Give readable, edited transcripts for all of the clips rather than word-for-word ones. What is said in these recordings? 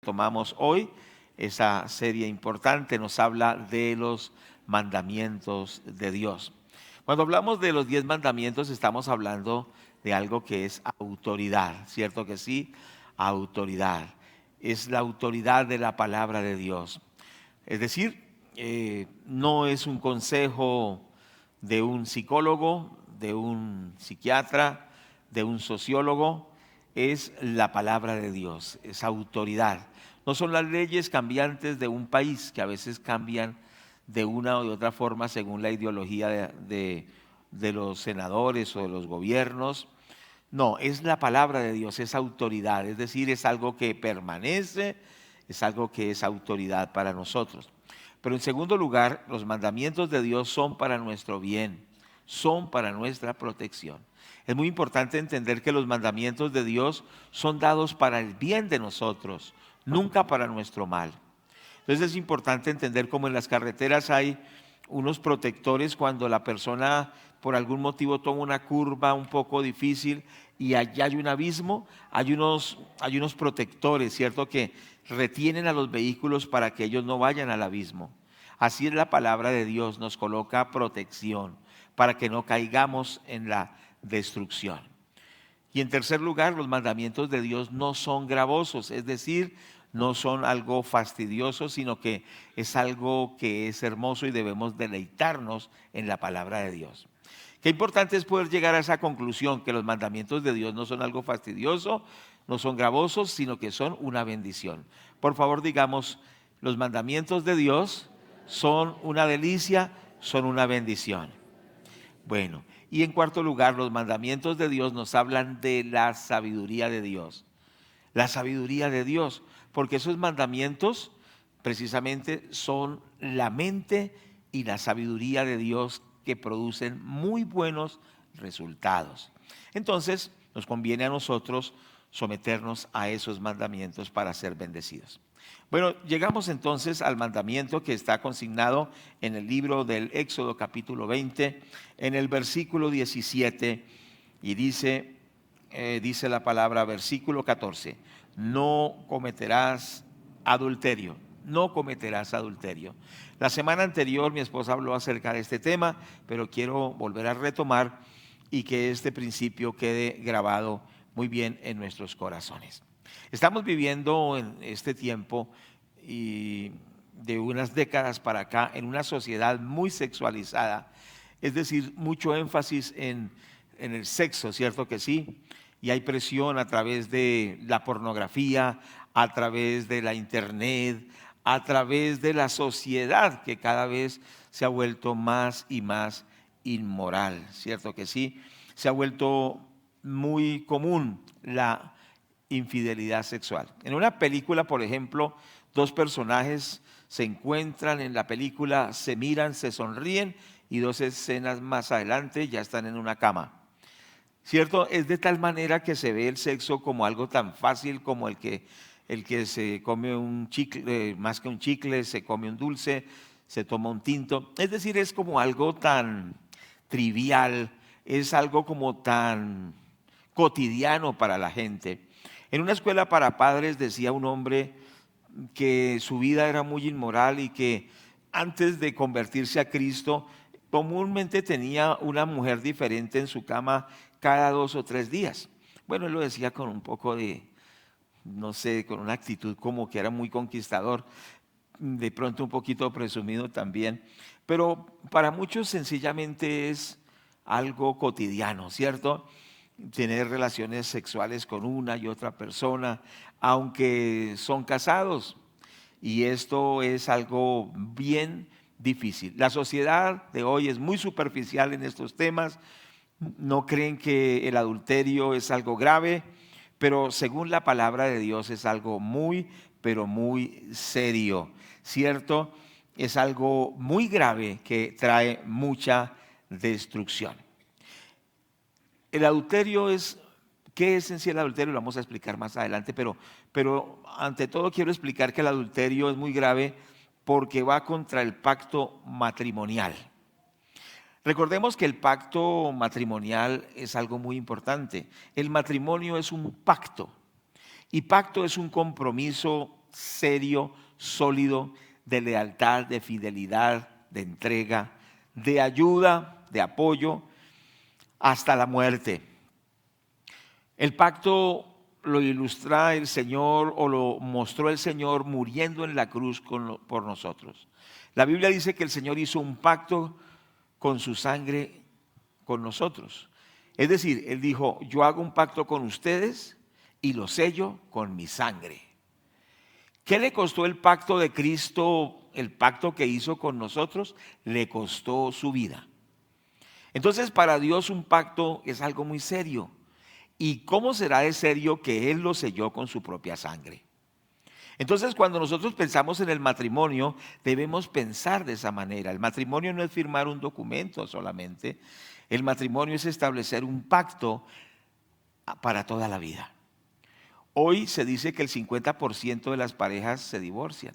Tomamos hoy esa serie importante, nos habla de los mandamientos de Dios. Cuando hablamos de los 10 mandamientos estamos hablando de algo que es autoridad, ¿cierto que sí? Autoridad. Es la autoridad de la palabra de Dios. Es decir, no es un consejo de un psicólogo, de un psiquiatra, de un sociólogo, es la palabra de Dios, es autoridad. No son las leyes cambiantes de un país que a veces cambian de una o de otra forma según la ideología de los senadores o de los gobiernos. No, es la palabra de Dios, es autoridad, es decir, es algo que permanece, es algo que es autoridad para nosotros. Pero en segundo lugar, los mandamientos de Dios son para nuestro bien, son para nuestra protección. Es muy importante entender que los mandamientos de Dios son dados para el bien de nosotros, nunca para nuestro mal. Entonces es importante entender cómo en las carreteras hay unos protectores cuando la persona por algún motivo toma una curva un poco difícil y allá hay un abismo, hay unos protectores, ¿cierto?, que retienen a los vehículos para que ellos no vayan al abismo. Así es la palabra de Dios, nos coloca protección para que no caigamos en la destrucción. Y en tercer lugar, los mandamientos de Dios no son gravosos, es decir, no son algo fastidioso, sino que es algo que es hermoso y debemos deleitarnos en la palabra de Dios. Qué importante es poder llegar a esa conclusión, que los mandamientos de Dios no son algo fastidioso, no son gravosos, sino que son una bendición. Por favor, digamos, los mandamientos de Dios son una delicia, son una bendición. Bueno, y en cuarto lugar, los mandamientos de Dios nos hablan de la sabiduría de Dios. La sabiduría de Dios, porque esos mandamientos precisamente son la mente y la sabiduría de Dios que producen muy buenos resultados. Entonces, nos conviene a nosotros someternos a esos mandamientos para ser bendecidos. Bueno, llegamos entonces al mandamiento que está consignado en el libro del Éxodo capítulo 20, en el versículo 17, y dice la palabra, versículo 14, no cometerás adulterio, no cometerás adulterio. La semana anterior mi esposa habló acerca de este tema, pero quiero volver a retomar y que este principio quede grabado muy bien en nuestros corazones. Estamos viviendo en este tiempo y de unas décadas para acá en una sociedad muy sexualizada, es decir, mucho énfasis en el sexo, ¿cierto que sí? Y hay presión a través de la pornografía, a través de la internet, a través de la sociedad que cada vez se ha vuelto más y más inmoral, ¿cierto que sí? Se ha vuelto muy común la infidelidad sexual. En una película, por ejemplo, dos personajes se encuentran en la película, se miran, se sonríen y 2 escenas más adelante ya están en una cama. ¿Cierto? Es de tal manera que se ve el sexo como algo tan fácil como el que se come un chicle, más que un chicle, se come un dulce, se toma un tinto. Es decir, es como algo tan trivial, es algo como tan cotidiano para la gente. En una escuela para padres decía un hombre que su vida era muy inmoral y que antes de convertirse a Cristo comúnmente tenía una mujer diferente en su cama cada 2 o 3 días. Bueno, él lo decía con un poco de, no sé, con una actitud como que era muy conquistador, de pronto un poquito presumido también, pero para muchos sencillamente es algo cotidiano, ¿cierto? Tener relaciones sexuales con una y otra persona, aunque son casados, y esto es algo bien difícil. La sociedad de hoy es muy superficial en estos temas, no creen que el adulterio es algo grave, pero según la palabra de Dios es algo muy, pero muy serio, ¿cierto? Es algo muy grave que trae mucha destrucción. El adulterio ¿qué es en sí el adulterio? Lo vamos a explicar más adelante, pero ante todo quiero explicar que el adulterio es muy grave porque va contra el pacto matrimonial. Recordemos que el pacto matrimonial es algo muy importante. El matrimonio es un pacto y pacto es un compromiso serio, sólido, de lealtad, de fidelidad, de entrega, de ayuda, de apoyo, hasta la muerte. El pacto lo ilustra el Señor o lo mostró el Señor muriendo en la cruz por nosotros. La Biblia dice que el Señor hizo un pacto con su sangre con nosotros. Es decir, Él dijo, yo hago un pacto con ustedes y lo sello con mi sangre. ¿Qué le costó el pacto de Cristo, el pacto que hizo con nosotros? Le costó su vida. Entonces, para Dios un pacto es algo muy serio. ¿Y cómo será de serio que Él lo selló con su propia sangre? Entonces, cuando nosotros pensamos en el matrimonio, debemos pensar de esa manera. El matrimonio no es firmar un documento solamente. El matrimonio es establecer un pacto para toda la vida. Hoy se dice que el 50% de las parejas se divorcian.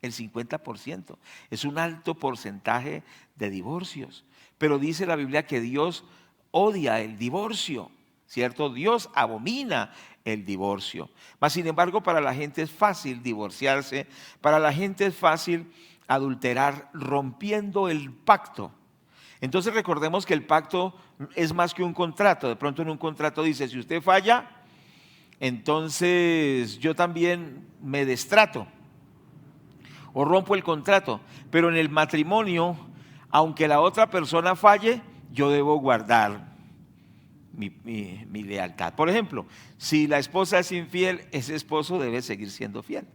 El 50%. Es un alto porcentaje de divorcios. Pero dice la Biblia que Dios odia el divorcio, ¿cierto? Dios abomina el divorcio. Mas, sin embargo, para la gente es fácil divorciarse, para la gente es fácil adulterar rompiendo el pacto. Entonces recordemos que el pacto es más que un contrato. De pronto en un contrato dice, si usted falla, entonces yo también me destrato o rompo el contrato. Pero en el matrimonio, aunque la otra persona falle, yo debo guardar mi lealtad. Por ejemplo, si la esposa es infiel, ese esposo debe seguir siendo fiel.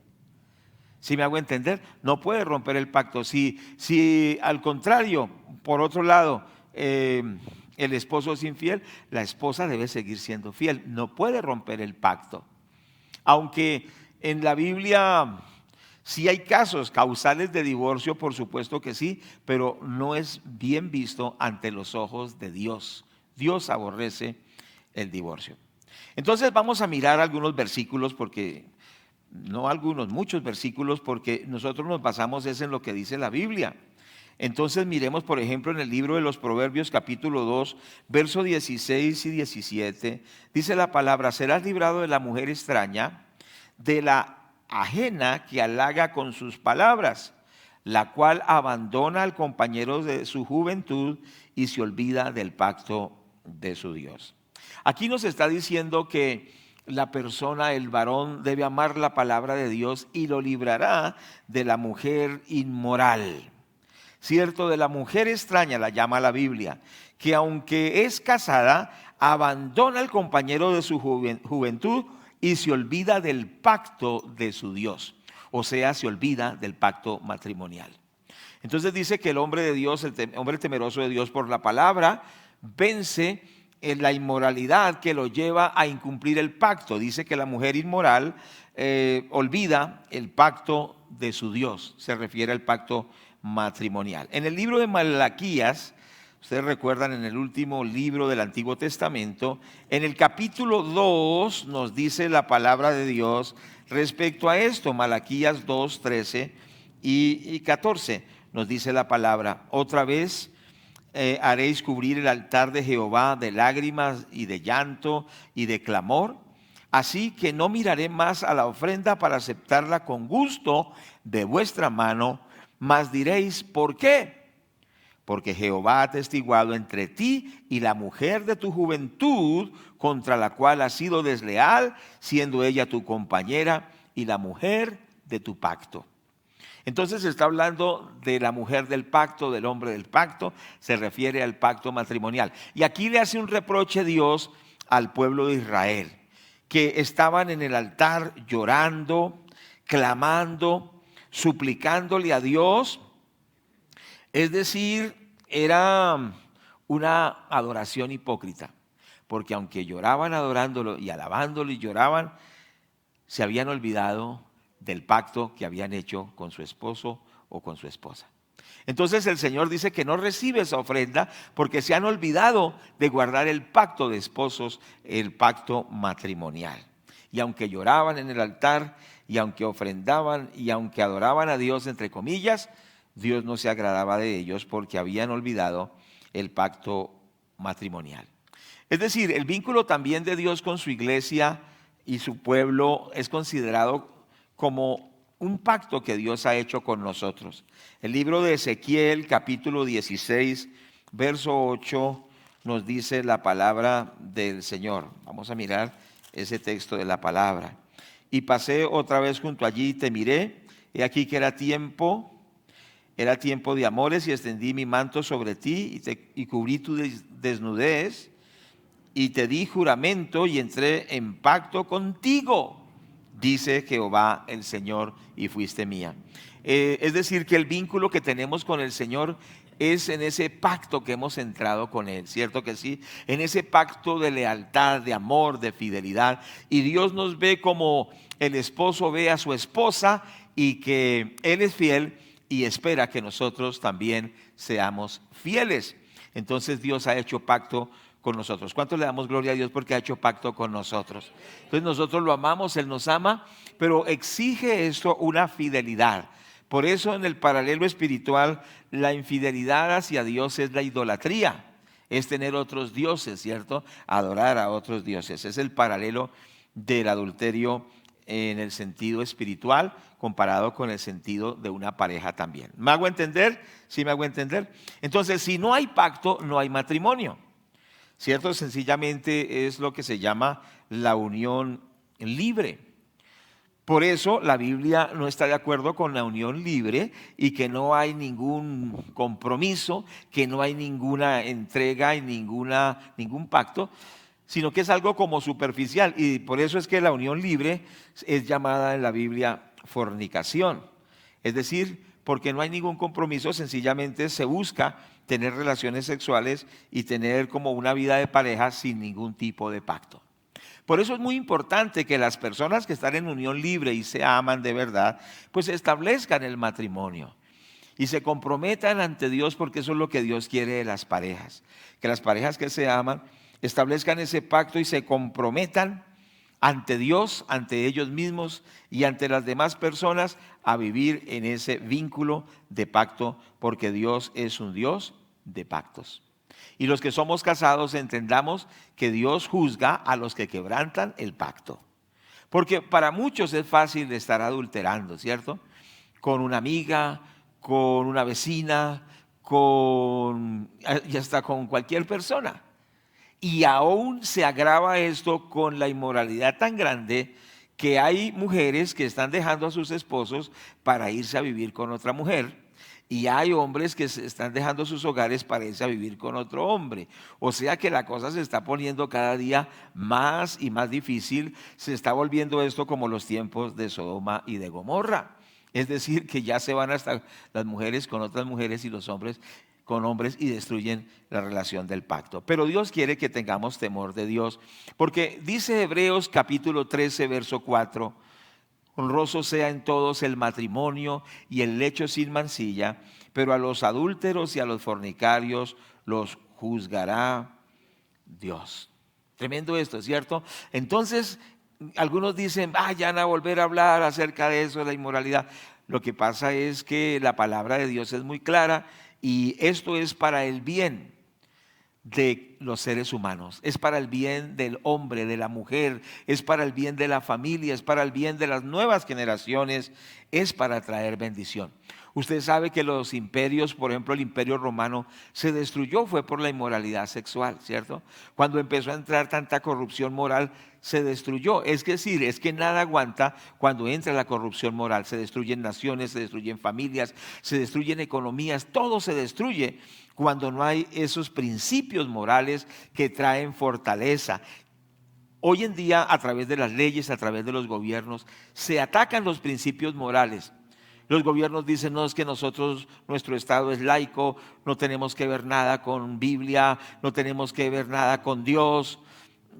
¿Sí me hago entender? No puede romper el pacto. Si al contrario, por otro lado, el esposo es infiel, la esposa debe seguir siendo fiel. No puede romper el pacto. Aunque en la Biblia sí hay casos causales de divorcio, por supuesto que sí, pero no es bien visto ante los ojos de Dios. Dios aborrece el divorcio. Entonces vamos a mirar algunos versículos porque... No algunos, muchos versículos, porque nosotros nos basamos en lo que dice la Biblia. Entonces miremos, por ejemplo, en el libro de los Proverbios, capítulo 2, versos 16 y 17, dice la palabra, serás librado de la mujer extraña, de la ajena que halaga con sus palabras, la cual abandona al compañero de su juventud y se olvida del pacto de su Dios. Aquí nos está diciendo que la persona, el varón, debe amar la palabra de Dios y lo librará de la mujer inmoral. Cierto, de la mujer extraña la llama la Biblia, que aunque es casada, abandona al compañero de su juventud y se olvida del pacto de su Dios. O sea, se olvida del pacto matrimonial. Entonces dice que el hombre de Dios, el hombre temeroso de Dios por la palabra, vence en la inmoralidad que lo lleva a incumplir el pacto. Dice que la mujer inmoral olvida el pacto de su Dios. Se refiere al pacto matrimonial. En el libro de Malaquías, ustedes recuerdan, en el último libro del Antiguo Testamento, en el capítulo 2 nos dice la palabra de Dios respecto a esto. Malaquías 2, 13 y 14 nos dice la palabra. Otra vez haréis cubrir el altar de Jehová de lágrimas y de llanto y de clamor. Así que no miraré más a la ofrenda para aceptarla con gusto de vuestra mano, mas diréis, ¿por qué? Porque Jehová ha atestiguado entre ti y la mujer de tu juventud, contra la cual has sido desleal, siendo ella tu compañera y la mujer de tu pacto. Entonces se está hablando de la mujer del pacto, del hombre del pacto, se refiere al pacto matrimonial. Y aquí le hace un reproche Dios al pueblo de Israel, que estaban en el altar llorando, clamando, suplicándole a Dios. Es decir, era una adoración hipócrita, porque aunque lloraban adorándolo y alabándolo y lloraban, se habían olvidado del pacto que habían hecho con su esposo o con su esposa. Entonces el Señor dice que no recibe esa ofrenda porque se han olvidado de guardar el pacto de esposos, el pacto matrimonial. Y aunque lloraban en el altar, y aunque ofrendaban, y aunque adoraban a Dios, entre comillas, Dios no se agradaba de ellos porque habían olvidado el pacto matrimonial. Es decir, el vínculo también de Dios con su iglesia y su pueblo es considerado como un pacto que Dios ha hecho con nosotros. El libro de Ezequiel, capítulo 16, verso 8, nos dice la palabra del Señor. Vamos a mirar ese texto de la palabra. Y pasé otra vez junto allí y te miré, he aquí que era tiempo de amores, y extendí mi manto sobre ti y cubrí tu desnudez, y te di juramento y entré en pacto contigo, dice Jehová el Señor, y fuiste mía. Es decir, que el vínculo que tenemos con el Señor es en ese pacto que hemos entrado con Él, ¿cierto que sí? En ese pacto de lealtad, de amor, de fidelidad. Y Dios nos ve como el esposo ve a su esposa, y que Él es fiel y espera que nosotros también seamos fieles. Entonces Dios ha hecho pacto con nosotros. ¿Cuánto le damos gloria a Dios porque ha hecho pacto con nosotros? Entonces nosotros lo amamos, Él nos ama, pero exige esto una fidelidad. Por eso en el paralelo espiritual, la infidelidad hacia Dios es la idolatría, es tener otros dioses, ¿cierto? Adorar a otros dioses. Es el paralelo del adulterio en el sentido espiritual comparado con el sentido de una pareja también. ¿Me hago entender? ¿Sí me hago entender? Entonces, si no hay pacto, no hay matrimonio, ¿cierto? Sencillamente es lo que se llama la unión libre. Por eso la Biblia no está de acuerdo con la unión libre y que no hay ningún compromiso, que no hay ninguna entrega y ningún pacto, sino que es algo como superficial. Y por eso es que la unión libre es llamada en la Biblia fornicación. Es decir, porque no hay ningún compromiso, sencillamente se busca tener relaciones sexuales y tener como una vida de pareja sin ningún tipo de pacto. Por eso es muy importante que las personas que están en unión libre y se aman de verdad, pues establezcan el matrimonio y se comprometan ante Dios, porque eso es lo que Dios quiere de las parejas. Que las parejas que se aman establezcan ese pacto y se comprometan ante Dios, ante ellos mismos y ante las demás personas a vivir en ese vínculo de pacto, porque Dios es un Dios de pactos. Y los que somos casados entendamos que Dios juzga a los que quebrantan el pacto. Porque para muchos es fácil estar adulterando, ¿cierto? Con una amiga, con una vecina, y hasta con cualquier persona. Y aún se agrava esto con la inmoralidad tan grande que hay mujeres que están dejando a sus esposos para irse a vivir con otra mujer. Y hay hombres que se están dejando sus hogares para irse a vivir con otro hombre. O sea que la cosa se está poniendo cada día más y más difícil. Se está volviendo esto como los tiempos de Sodoma y de Gomorra. Es decir, que ya se van hasta las mujeres con otras mujeres y los hombres con hombres y destruyen la relación del pacto. Pero Dios quiere que tengamos temor de Dios. Porque dice Hebreos capítulo 13, verso 4, honroso sea en todos el matrimonio y el lecho sin mancilla, pero a los adúlteros y a los fornicarios los juzgará Dios. Tremendo esto, ¿cierto? Entonces, algunos dicen, ya van a volver a hablar acerca de eso, de la inmoralidad. Lo que pasa es que la palabra de Dios es muy clara y esto es para el bien de los seres humanos, es para el bien del hombre, de la mujer, es para el bien de la familia, es para el bien de las nuevas generaciones, es para traer bendición. Usted sabe que los imperios, por ejemplo el imperio romano se destruyó, fue por la inmoralidad sexual, ¿cierto? Cuando empezó a entrar tanta corrupción moral, se destruyó. Es decir, es que nada aguanta cuando entra la corrupción moral. Se destruyen naciones, se destruyen familias, se destruyen economías, todo se destruye cuando no hay esos principios morales que traen fortaleza. Hoy en día, a través de las leyes, a través de los gobiernos, se atacan los principios morales. Los gobiernos dicen, no, es que nosotros, nuestro Estado es laico, no tenemos que ver nada con Biblia, no tenemos que ver nada con Dios,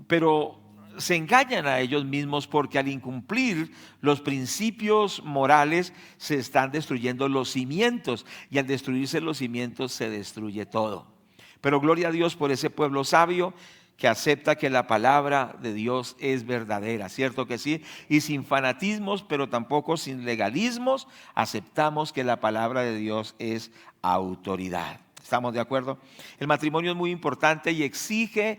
pero se engañan a ellos mismos, porque al incumplir los principios morales se están destruyendo los cimientos, y al destruirse los cimientos se destruye todo. Pero gloria a Dios por ese pueblo sabio que acepta que la palabra de Dios es verdadera, ¿cierto que sí? Y sin fanatismos, pero tampoco sin legalismos, aceptamos que la palabra de Dios es autoridad. ¿Estamos de acuerdo? El matrimonio es muy importante y exige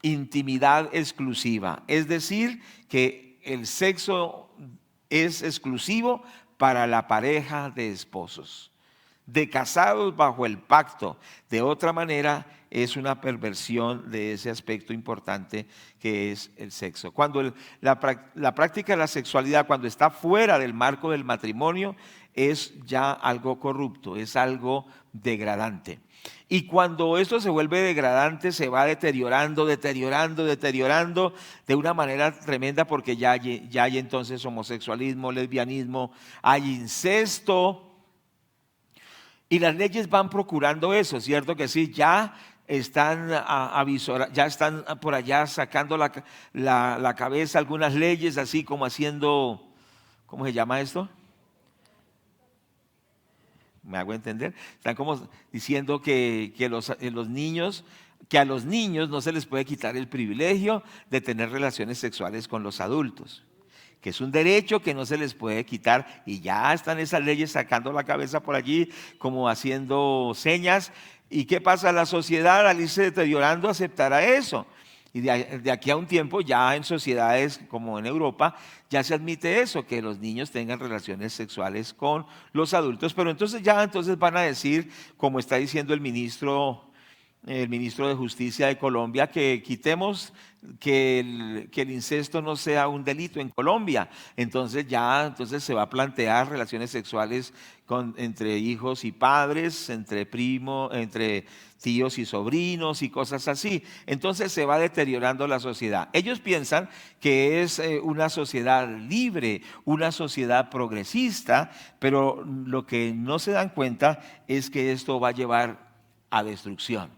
intimidad exclusiva, es decir, que el sexo es exclusivo para la pareja de esposos, de casados bajo el pacto. De otra manera, es una perversión de ese aspecto importante que es el sexo. Cuando la práctica de la sexualidad, cuando está fuera del marco del matrimonio, es ya algo corrupto, es algo degradante. Y cuando esto se vuelve degradante, se va deteriorando de una manera tremenda, porque ya hay entonces homosexualismo, lesbianismo, hay incesto. Y las leyes van procurando eso, ¿cierto que sí? Ya están ya están por allá sacando la cabeza algunas leyes, así como haciendo, ¿cómo se llama esto? ¿Me hago entender? Están como diciendo que a los niños no se les puede quitar el privilegio de tener relaciones sexuales con los adultos, que es un derecho que no se les puede quitar, y ya están esas leyes sacando la cabeza por allí, como haciendo señas. ¿Y qué pasa? La sociedad, al irse deteriorando, aceptará eso. Y de aquí a un tiempo, ya en sociedades como en Europa, ya se admite eso, que los niños tengan relaciones sexuales con los adultos. Pero entonces van a decir, como está diciendo el ministro de Justicia de Colombia, que quitemos que el incesto no sea un delito en Colombia. Entonces se va a plantear relaciones sexuales entre hijos y padres, entre primos, entre tíos y sobrinos y cosas así. Entonces se va deteriorando la sociedad. Ellos piensan que es una sociedad libre, una sociedad progresista, pero lo que no se dan cuenta es que esto va a llevar a destrucción.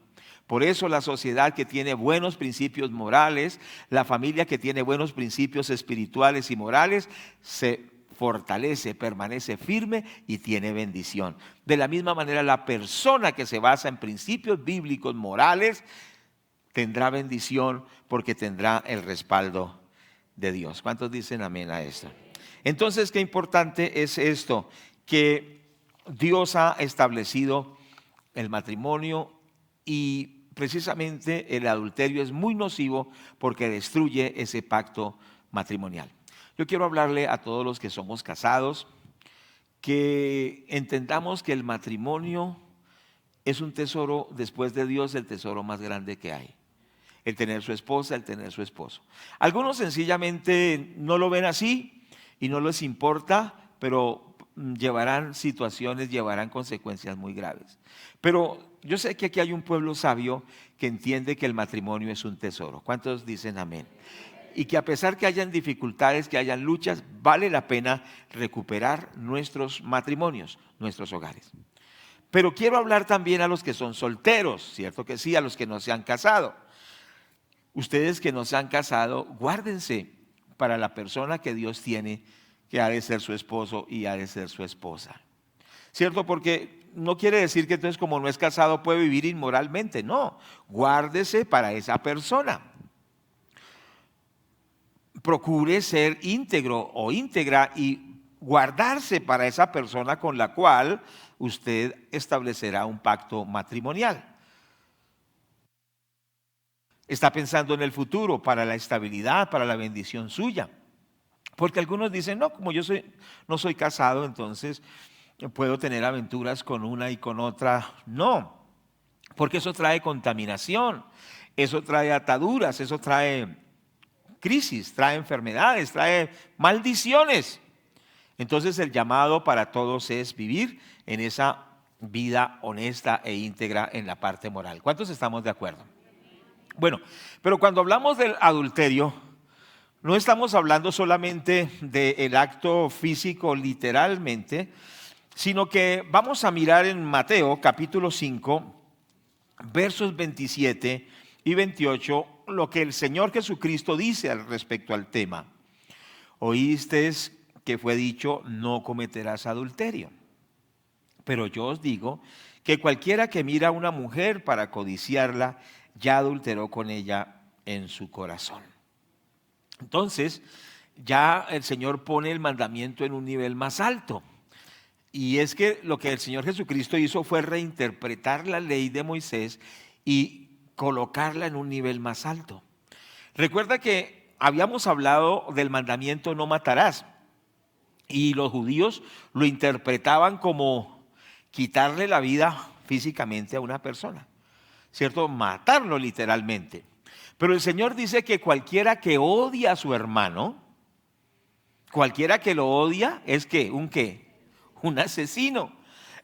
Por eso la sociedad que tiene buenos principios morales, la familia que tiene buenos principios espirituales y morales, se fortalece, permanece firme y tiene bendición. De la misma manera, la persona que se basa en principios bíblicos morales tendrá bendición, porque tendrá el respaldo de Dios. ¿Cuántos dicen amén a esto? Entonces, qué importante es esto, que Dios ha establecido el matrimonio, y precisamente el adulterio es muy nocivo porque destruye ese pacto matrimonial. Yo quiero hablarle a todos los que somos casados que entendamos que el matrimonio es un tesoro después de Dios, el tesoro más grande que hay. El tener su esposa, el tener su esposo. Algunos sencillamente no lo ven así y no les importa, pero llevarán consecuencias muy graves. Pero yo sé que aquí hay un pueblo sabio que entiende que el matrimonio es un tesoro. ¿Cuántos dicen amén? Y que a pesar que hayan dificultades, que hayan luchas, vale la pena recuperar nuestros matrimonios, nuestros hogares. Pero quiero hablar también a los que son solteros, ¿cierto que sí? A los que no se han casado. Ustedes que no se han casado, guárdense para la persona que Dios tiene, que ha de ser su esposo y ha de ser su esposa. ¿Cierto? Porque no quiere decir que entonces, como no es casado, puede vivir inmoralmente. No, guárdese para esa persona. Procure ser íntegro o íntegra y guardarse para esa persona con la cual usted establecerá un pacto matrimonial. Está pensando en el futuro, para la estabilidad, para la bendición suya. Porque algunos dicen, no, como no soy casado, entonces puedo tener aventuras con una y con otra. No, porque eso trae contaminación, eso trae ataduras, eso trae crisis, trae enfermedades, trae maldiciones. Entonces el llamado para todos es vivir en esa vida honesta e íntegra en la parte moral. ¿Cuántos estamos de acuerdo? Bueno, pero cuando hablamos del adulterio, no estamos hablando solamente del acto físico literalmente, sino que vamos a mirar en Mateo capítulo 5, versos 27 y 28, lo que el Señor Jesucristo dice al respecto al tema. Oísteis que fue dicho, no cometerás adulterio. Pero yo os digo que cualquiera que mira a una mujer para codiciarla, ya adulteró con ella en su corazón. Entonces, ya el Señor pone el mandamiento en un nivel más alto. Y es que lo que el Señor Jesucristo hizo fue reinterpretar la ley de Moisés y colocarla en un nivel más alto. Recuerda que habíamos hablado del mandamiento no matarás. Y los judíos lo interpretaban como quitarle la vida físicamente a una persona, ¿cierto? Matarlo literalmente. Pero el Señor dice que cualquiera que odia a su hermano, cualquiera que lo odia es ¿qué? ¿Un qué? Un asesino.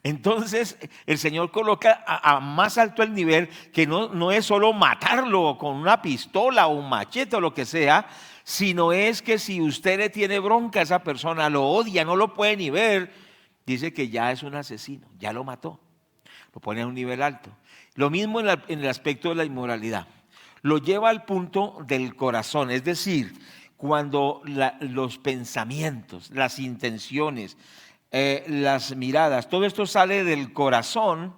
Entonces el Señor coloca a más alto el nivel, que no es solo matarlo con una pistola o un machete o lo que sea, sino es que si usted le tiene bronca a esa persona, lo odia, no lo puede ni ver, dice que ya es un asesino, ya lo mató, lo pone a un nivel alto. Lo mismo en el aspecto de la inmoralidad, lo lleva al punto del corazón, es decir, cuando los pensamientos, las intenciones, las miradas, todo esto sale del corazón,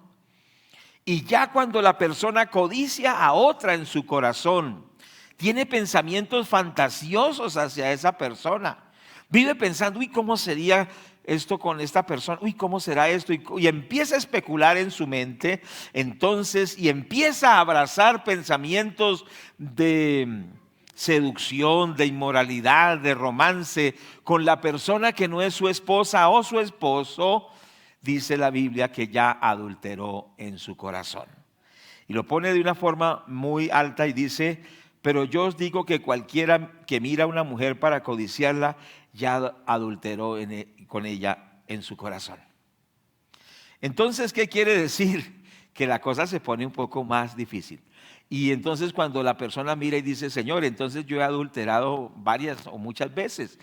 y ya cuando la persona codicia a otra en su corazón, tiene pensamientos fantasiosos hacia esa persona, vive pensando, uy, ¿cómo sería esto con esta persona? Uy, ¿cómo será esto? Y empieza a especular en su mente, entonces, y empieza a abrazar pensamientos de seducción, de inmoralidad, de romance con la persona que no es su esposa o su esposo. Dice la Biblia que ya adulteró en su corazón. Y lo pone de una forma muy alta y dice: pero yo os digo que cualquiera que mira a una mujer para codiciarla, ya adulteró con ella en su corazón. Entonces, ¿qué quiere decir? Que la cosa se pone un poco más difícil. Y entonces cuando la persona mira y dice: Señor, entonces yo he adulterado varias o muchas veces.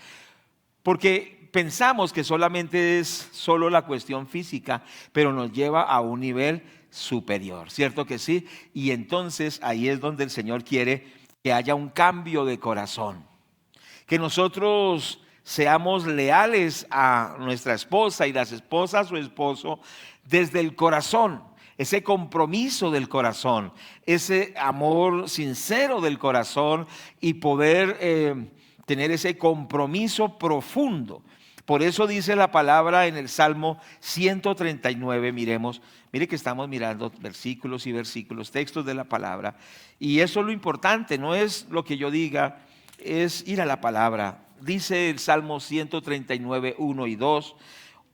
Porque pensamos que solamente es solo la cuestión física, pero nos lleva a un nivel superior, ¿cierto que sí? Y entonces ahí es donde el Señor quiere que haya un cambio de corazón, que nosotros seamos leales a nuestra esposa y las esposas a su esposo desde el corazón, ese compromiso del corazón, ese amor sincero del corazón, y poder tener ese compromiso profundo. Por eso dice la palabra en el Salmo 139, mire que estamos mirando versículos y versículos, textos de la palabra, y eso es lo importante, no es lo que yo diga, es ir a la palabra. Dice el Salmo 139, 1 y 2,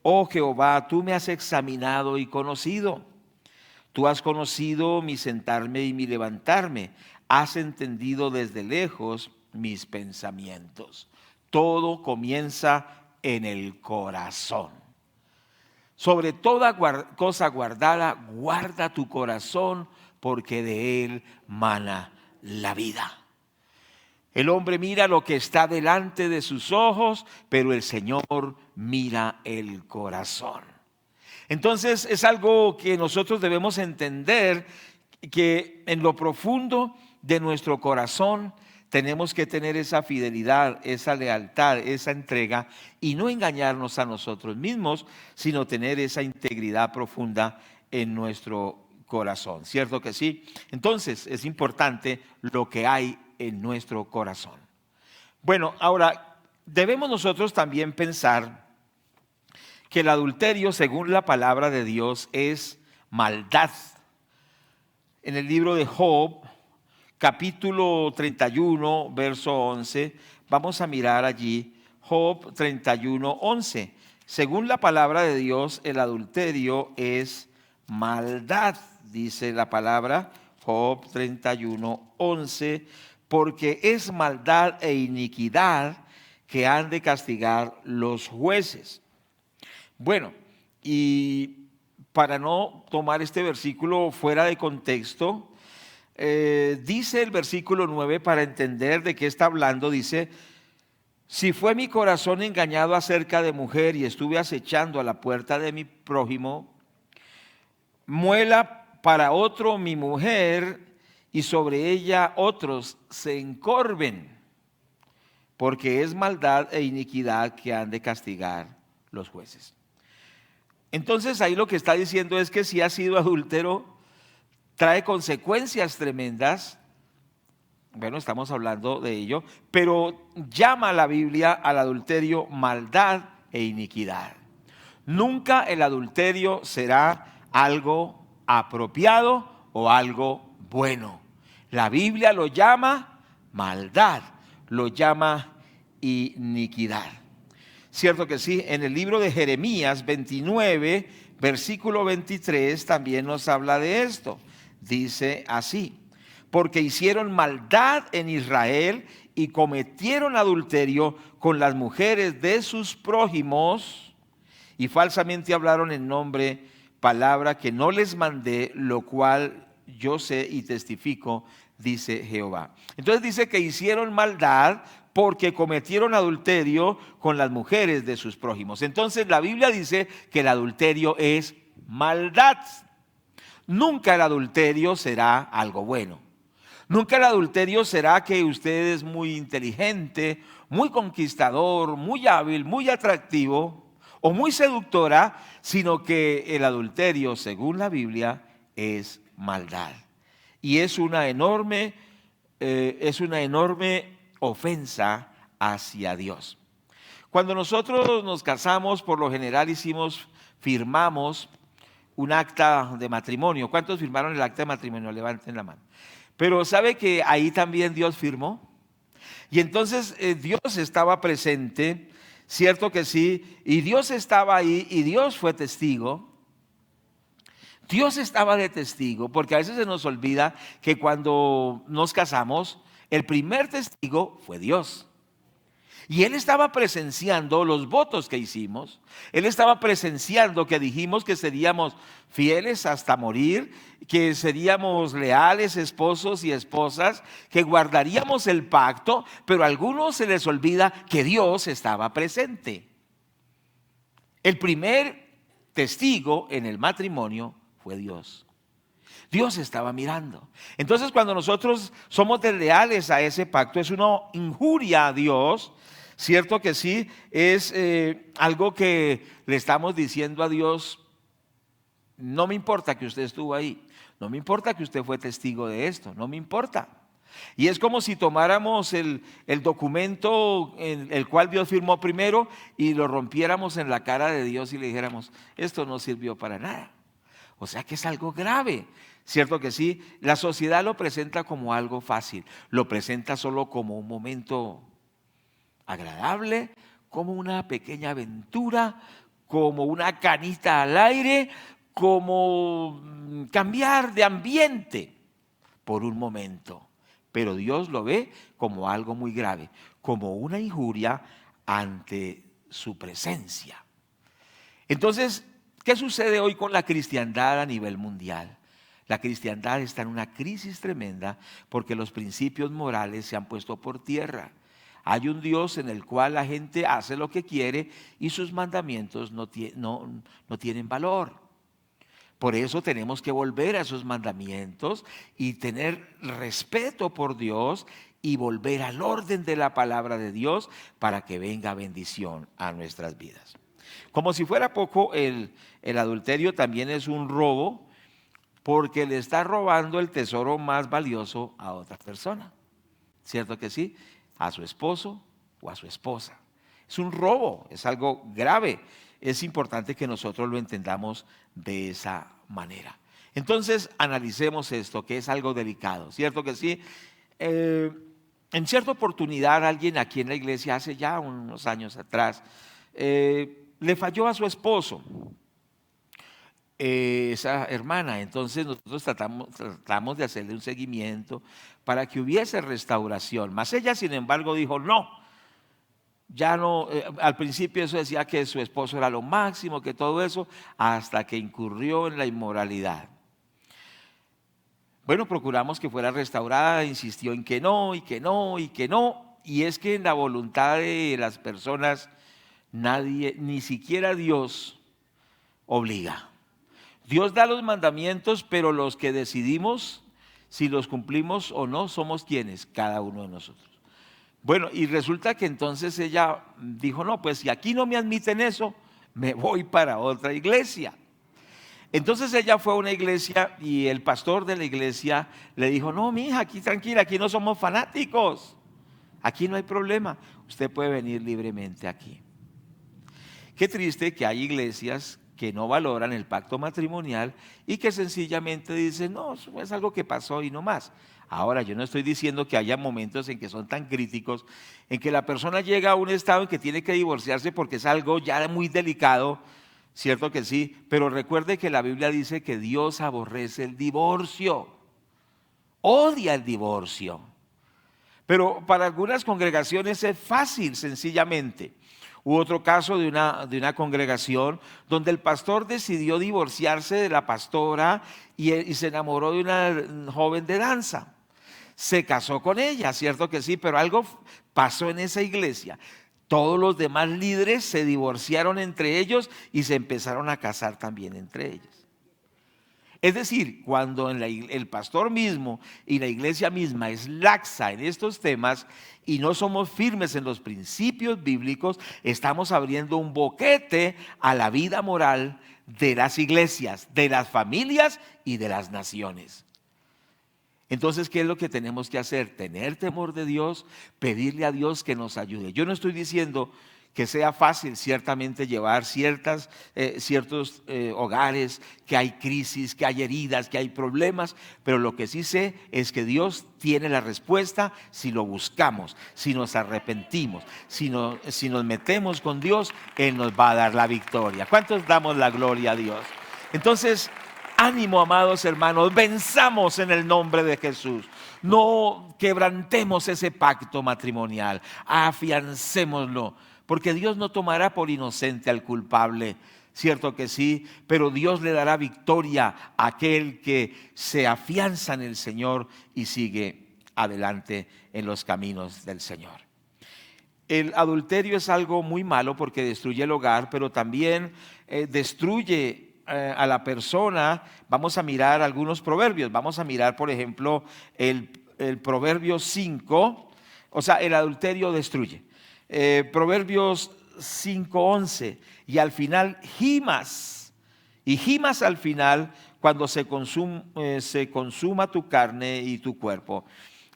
oh Jehová, tú me has examinado y conocido, tú has conocido mi sentarme y mi levantarme, has entendido desde lejos mis pensamientos. Todo comienza en el corazón. Sobre toda cosa guardada, guarda tu corazón, porque de él mana la vida. El hombre mira lo que está delante de sus ojos, pero el Señor mira el corazón. Entonces es algo que nosotros debemos entender, que en lo profundo de nuestro corazón tenemos que tener esa fidelidad, esa lealtad, esa entrega, y no engañarnos a nosotros mismos, sino tener esa integridad profunda en nuestro corazón, ¿cierto que sí? Entonces es importante lo que hay en nuestro corazón. Bueno, ahora debemos nosotros también pensar que el adulterio, según la palabra de Dios, es maldad. En el libro de Job, capítulo 31, verso 11, vamos a mirar allí Job 31, 11. Según la palabra de Dios, el adulterio es maldad, dice la palabra, Job 31, 11, porque es maldad e iniquidad que han de castigar los jueces. Bueno, y para no tomar este versículo fuera de contexto, dice el versículo 9, para entender de qué está hablando, dice: si fue mi corazón engañado acerca de mujer y estuve acechando a la puerta de mi prójimo, muela para otro mi mujer y sobre ella otros se encorven, porque es maldad e iniquidad que han de castigar los jueces. Entonces ahí lo que está diciendo es que si ha sido adúltero, trae consecuencias tremendas. Bueno, estamos hablando de ello, pero llama la Biblia al adulterio maldad e iniquidad. Nunca el adulterio será algo apropiado o algo bueno. La Biblia lo llama maldad, lo llama iniquidad. Cierto que sí, en el libro de Jeremías 29, versículo 23, también nos habla de esto. Dice así: porque hicieron maldad en Israel y cometieron adulterio con las mujeres de sus prójimos y falsamente hablaron en nombre, palabra que no les mandé, lo cual yo sé y testifico, dice Jehová. Entonces dice que hicieron maldad porque cometieron adulterio con las mujeres de sus prójimos. Entonces la Biblia dice que el adulterio es maldad. Nunca el adulterio será algo bueno. Nunca el adulterio será que usted es muy inteligente, muy conquistador, muy hábil, muy atractivo o muy seductora, sino que el adulterio, según la Biblia, es maldad. Y es una enorme ofensa hacia Dios. Cuando nosotros nos casamos, por lo general firmamos un acta de matrimonio. ¿Cuántos firmaron el acta de matrimonio? Levanten la mano. Pero ¿sabe que ahí también Dios firmó? Y entonces Dios estaba presente, cierto que sí, y Dios estaba ahí y Dios fue testigo. Dios estaba de testigo, porque a veces se nos olvida que cuando nos casamos, el primer testigo fue Dios. Y Él estaba presenciando los votos que hicimos. Él estaba presenciando que dijimos que seríamos fieles hasta morir, que seríamos leales esposos y esposas, que guardaríamos el pacto, pero a algunos se les olvida que Dios estaba presente. El primer testigo en el matrimonio fue Dios. Dios estaba mirando. Entonces, cuando nosotros somos desleales a ese pacto, es una injuria a Dios. Cierto que sí, es algo que le estamos diciendo a Dios: no me importa que usted estuvo ahí, no me importa que usted fue testigo de esto, no me importa. Y es como si tomáramos el documento en el cual Dios firmó primero y lo rompiéramos en la cara de Dios y le dijéramos: esto no sirvió para nada. O sea que es algo grave. Cierto que sí, la sociedad lo presenta como algo fácil, lo presenta solo como un momento agradable, como una pequeña aventura, como una canita al aire, como cambiar de ambiente por un momento. Pero Dios lo ve como algo muy grave, como una injuria ante su presencia. Entonces, ¿qué sucede hoy con la cristiandad a nivel mundial? La cristiandad está en una crisis tremenda porque los principios morales se han puesto por tierra. Hay un Dios en el cual la gente hace lo que quiere y sus mandamientos no tienen valor. Por eso tenemos que volver a esos mandamientos y tener respeto por Dios y volver al orden de la palabra de Dios para que venga bendición a nuestras vidas. Como si fuera poco, el adulterio también es un robo, porque le está robando el tesoro más valioso a otra persona. ¿Cierto que sí? A su esposo o a su esposa. Es un robo, es algo grave. Es importante que nosotros lo entendamos de esa manera. Entonces, analicemos esto, que es algo delicado. ¿Cierto que sí? En cierta oportunidad, alguien aquí en la iglesia, hace ya unos años atrás, le falló a su esposo, esa hermana. Entonces nosotros tratamos de hacerle un seguimiento para que hubiese restauración. Mas ella, sin embargo, dijo: no, ya no. Al principio eso decía que su esposo era lo máximo, que todo eso, hasta que incurrió en la inmoralidad. Bueno, procuramos que fuera restaurada, insistió en que no, y que no, y que no. Y es que en la voluntad de las personas, nadie, ni siquiera Dios, obliga. Dios da los mandamientos, pero los que decidimos si los cumplimos o no somos quienes, cada uno de nosotros. Bueno, y resulta que entonces ella dijo: no, pues si aquí no me admiten eso, me voy para otra iglesia. Entonces ella fue a una iglesia y el pastor de la iglesia le dijo: no, mija, aquí tranquila, aquí no somos fanáticos, aquí no hay problema, usted puede venir libremente aquí. Qué triste que hay iglesias que no valoran el pacto matrimonial y que sencillamente dicen, no, eso es algo que pasó y no más. Ahora, yo no estoy diciendo que haya momentos en que son tan críticos, en que la persona llega a un estado en que tiene que divorciarse porque es algo ya muy delicado, cierto que sí, pero recuerde que la Biblia dice que Dios aborrece el divorcio, odia el divorcio. Pero para algunas congregaciones es fácil, sencillamente. Hubo otro caso de una congregación donde el pastor decidió divorciarse de la pastora y se enamoró de una joven de danza. Se casó con ella, cierto que sí, pero algo pasó en esa iglesia. Todos los demás líderes se divorciaron entre ellos y se empezaron a casar también entre ellos. Es decir, cuando el pastor mismo y la iglesia misma es laxa en estos temas y no somos firmes en los principios bíblicos, estamos abriendo un boquete a la vida moral de las iglesias, de las familias y de las naciones. Entonces, ¿qué es lo que tenemos que hacer? Tener temor de Dios, pedirle a Dios que nos ayude. Yo no estoy diciendo que sea fácil ciertamente llevar ciertos hogares, que hay crisis, que hay heridas, que hay problemas, pero lo que sí sé es que Dios tiene la respuesta si lo buscamos, si nos arrepentimos, si nos metemos con Dios, Él nos va a dar la victoria. ¿Cuántos damos la gloria a Dios? Entonces, ánimo, amados hermanos, venzamos en el nombre de Jesús. No quebrantemos ese pacto matrimonial, afiancémoslo, porque Dios no tomará por inocente al culpable, cierto que sí, pero Dios le dará victoria a aquel que se afianza en el Señor y sigue adelante en los caminos del Señor. El adulterio es algo muy malo porque destruye el hogar, pero también destruye a la persona. Vamos a mirar algunos proverbios. Vamos a mirar, por ejemplo, el proverbio 5. O sea, el adulterio destruye. Proverbios 5:11. Y al final gimas. Y gimas al final cuando se consuma tu carne y tu cuerpo.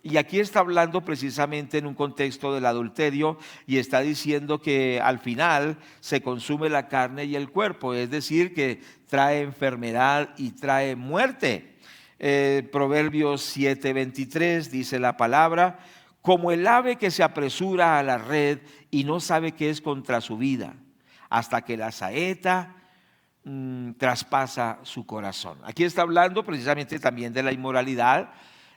Y aquí está hablando precisamente en un contexto del adulterio y está diciendo que al final se consume la carne y el cuerpo, es decir, que trae enfermedad y trae muerte. Proverbios 7:23 dice la palabra: como el ave que se apresura a la red y no sabe qué es contra su vida, hasta que la saeta traspasa su corazón. Aquí está hablando precisamente también de la inmoralidad.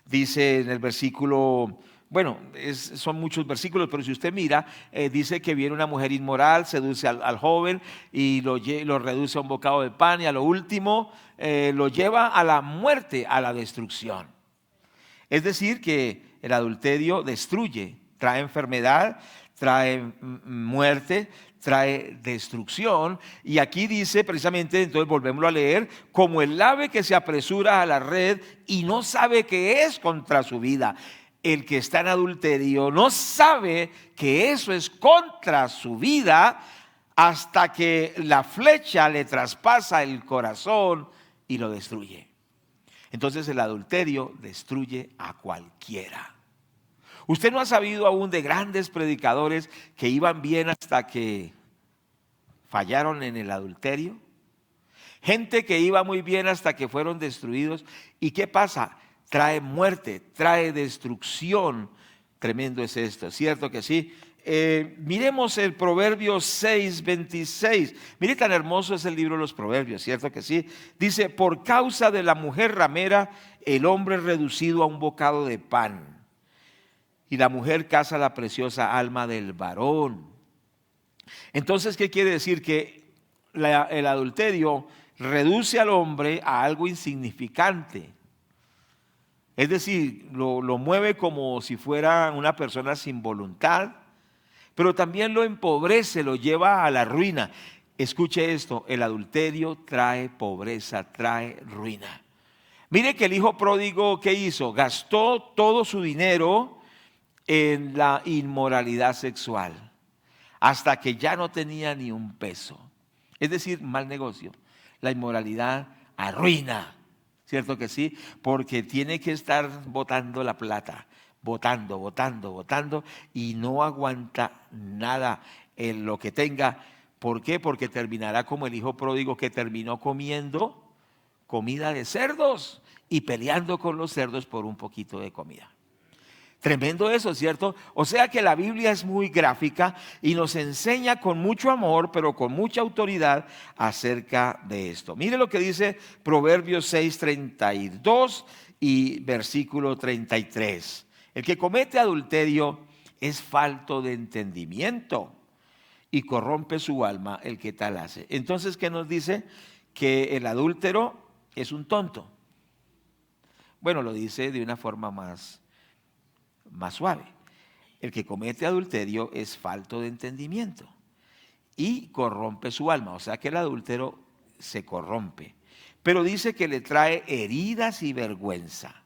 Dice en el versículo, bueno, son muchos versículos, pero si usted mira, dice que viene una mujer inmoral, seduce al joven y lo reduce a un bocado de pan y a lo último lo lleva a la muerte, a la destrucción. Es decir, que el adulterio destruye, trae enfermedad, trae muerte, trae destrucción. Y aquí dice precisamente, entonces volvémoslo a leer: como el ave que se apresura a la red y no sabe qué es contra su vida. El que está en adulterio no sabe que eso es contra su vida hasta que la flecha le traspasa el corazón y lo destruye. Entonces el adulterio destruye a cualquiera. Usted no ha sabido aún de grandes predicadores que iban bien hasta que fallaron en el adulterio. Gente que iba muy bien hasta que fueron destruidos. ¿Y qué pasa? Trae muerte, trae destrucción. Tremendo es esto, ¿cierto que sí? Miremos el Proverbio 6:26. Mire, tan hermoso es el libro de los Proverbios, ¿cierto que sí? Dice: por causa de la mujer ramera, el hombre es reducido a un bocado de pan, y la mujer caza la preciosa alma del varón. Entonces, ¿qué quiere decir? Que el adulterio reduce al hombre a algo insignificante. Es decir, lo mueve como si fuera una persona sin voluntad, pero también lo empobrece, lo lleva a la ruina. Escuche esto: el adulterio trae pobreza, trae ruina. Mire que el hijo pródigo, ¿qué hizo? Gastó todo su dinero en la inmoralidad sexual, hasta que ya no tenía ni un peso. Es decir, mal negocio. La inmoralidad arruina, ¿cierto que sí? Porque tiene que estar botando la plata, botando, y no aguanta nada en lo que tenga, ¿Por qué? Porque terminará como el hijo pródigo que terminó comiendo comida de cerdos y peleando con los cerdos por un poquito de comida. Tremendo eso, ¿cierto? O sea que la Biblia es muy gráfica y nos enseña con mucho amor, pero con mucha autoridad acerca de esto. Mire lo que dice Proverbios 6:32 y versículo 33. El que comete adulterio es falto de entendimiento y corrompe su alma el que tal hace. Entonces, ¿qué nos dice? Que el adúltero es un tonto. Bueno, lo dice de una forma más suave. El que comete adulterio es falto de entendimiento y corrompe su alma. O sea que el adúltero se corrompe. Pero dice que le trae heridas y vergüenza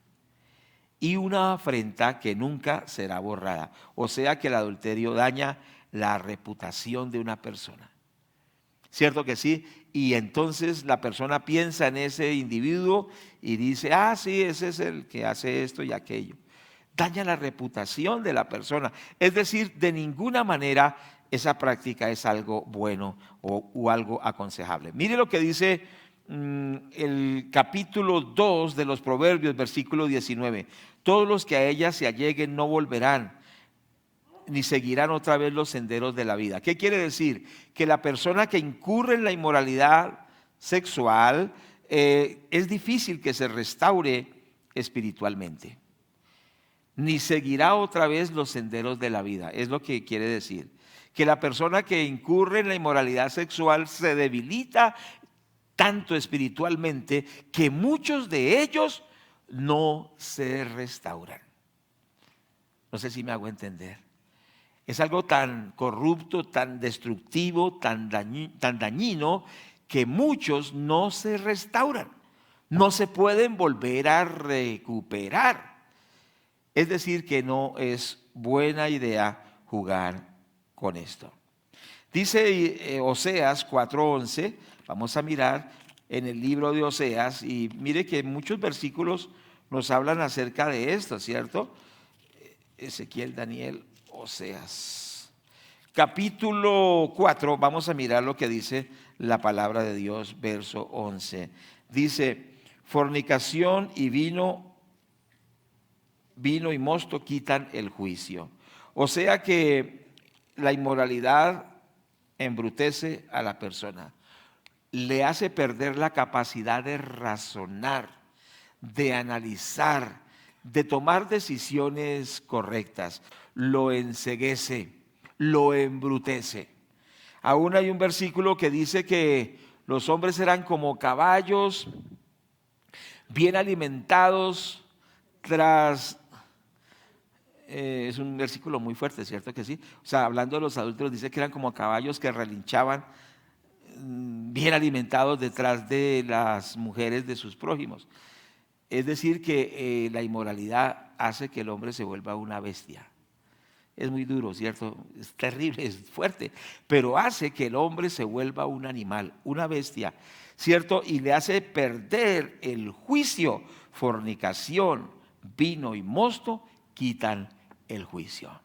y una afrenta que nunca será borrada. O sea que el adulterio daña la reputación de una persona. ¿Cierto que sí? Y entonces la persona piensa en ese individuo y dice, sí, ese es el que hace esto y aquello. Daña la reputación de la persona. Es decir, de ninguna manera esa práctica es algo bueno o algo aconsejable. Mire lo que dice el capítulo 2 de los Proverbios, versículo 19. Todos los que a ella se alleguen no volverán, ni seguirán otra vez los senderos de la vida. ¿Qué quiere decir? Que la persona que incurre en la inmoralidad sexual es difícil que se restaure espiritualmente. Ni seguirá otra vez los senderos de la vida. Es lo que quiere decir. Que la persona que incurre en la inmoralidad sexual se debilita tanto espiritualmente que muchos de ellos no se restauran. No sé si me hago entender. Es algo tan corrupto, tan destructivo, tan dañino, que muchos no se restauran. No se pueden volver a recuperar. Es decir, que no es buena idea jugar con esto. Dice Oseas 4:11, vamos a mirar en el libro de Oseas y mire que muchos versículos nos hablan acerca de esto, ¿cierto? Ezequiel, Daniel, Oseas. Capítulo 4, vamos a mirar lo que dice la palabra de Dios, verso 11. Dice, fornicación y vino y mosto quitan el juicio. O sea que la inmoralidad embrutece a la persona, le hace perder la capacidad de razonar, de analizar, de tomar decisiones correctas, lo enceguece, lo embrutece. Aún hay un versículo que dice que los hombres eran como caballos bien alimentados tras... es un versículo muy fuerte, ¿cierto que sí? O sea, hablando de los adúlteros, dice que eran como caballos que relinchaban bien alimentados detrás de las mujeres de sus prójimos. Es decir, que la inmoralidad hace que el hombre se vuelva una bestia. Es muy duro, ¿cierto? Es terrible, es fuerte, pero hace que el hombre se vuelva un animal, una bestia, ¿cierto? Y le hace perder el juicio. Fornicación, vino y mosto quitan el juicio.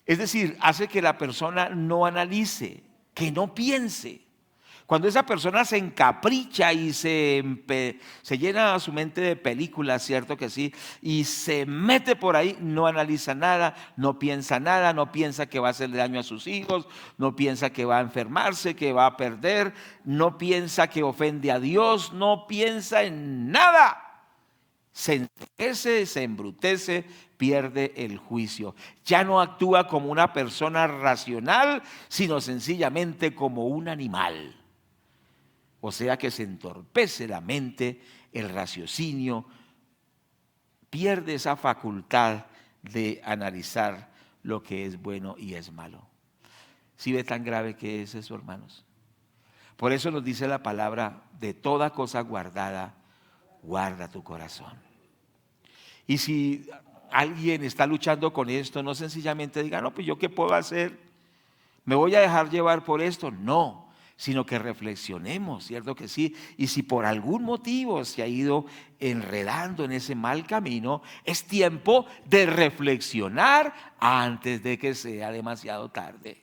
Es decir, hace que la persona no analice, que no piense. Cuando esa persona se encapricha y se llena su mente de películas, cierto que sí, y se mete por ahí, no analiza nada, no piensa nada, no piensa que va a hacerle daño a sus hijos, no piensa que va a enfermarse, que va a perder, no piensa que ofende a Dios, no piensa en nada. Se enseguece, se embrutece, pierde el juicio. Ya no actúa como una persona racional, sino sencillamente como un animal. O sea que se entorpece la mente, el raciocinio, pierde esa facultad de analizar lo que es bueno y es malo. ¿Sí ve tan grave que es eso, hermanos? Por eso nos dice la palabra, de toda cosa guardada, guarda tu corazón. Y si alguien está luchando con esto, no sencillamente diga, no, pues yo qué puedo hacer, me voy a dejar llevar por esto. No, sino que reflexionemos, ¿cierto que sí? Y si por algún motivo se ha ido enredando en ese mal camino, es tiempo de reflexionar antes de que sea demasiado tarde.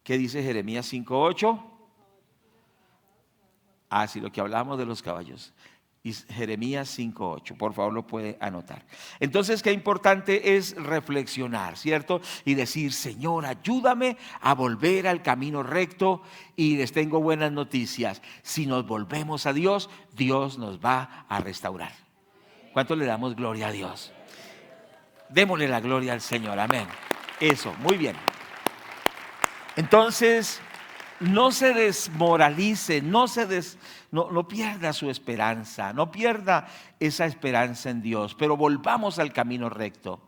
¿Qué dice Jeremías 5:8? Ah, sí, lo que hablábamos de los caballos. Y Jeremías 5:8, por favor lo puede anotar. Entonces, qué importante es reflexionar, ¿cierto? Y decir, Señor, ayúdame a volver al camino recto. Y les tengo buenas noticias: si nos volvemos a Dios, Dios nos va a restaurar. ¿Cuánto le damos gloria a Dios? Démosle la gloria al Señor, amén. Eso, muy bien. Entonces, no se desmoralice, no pierda su esperanza, no pierda esa esperanza en Dios, pero volvamos al camino recto.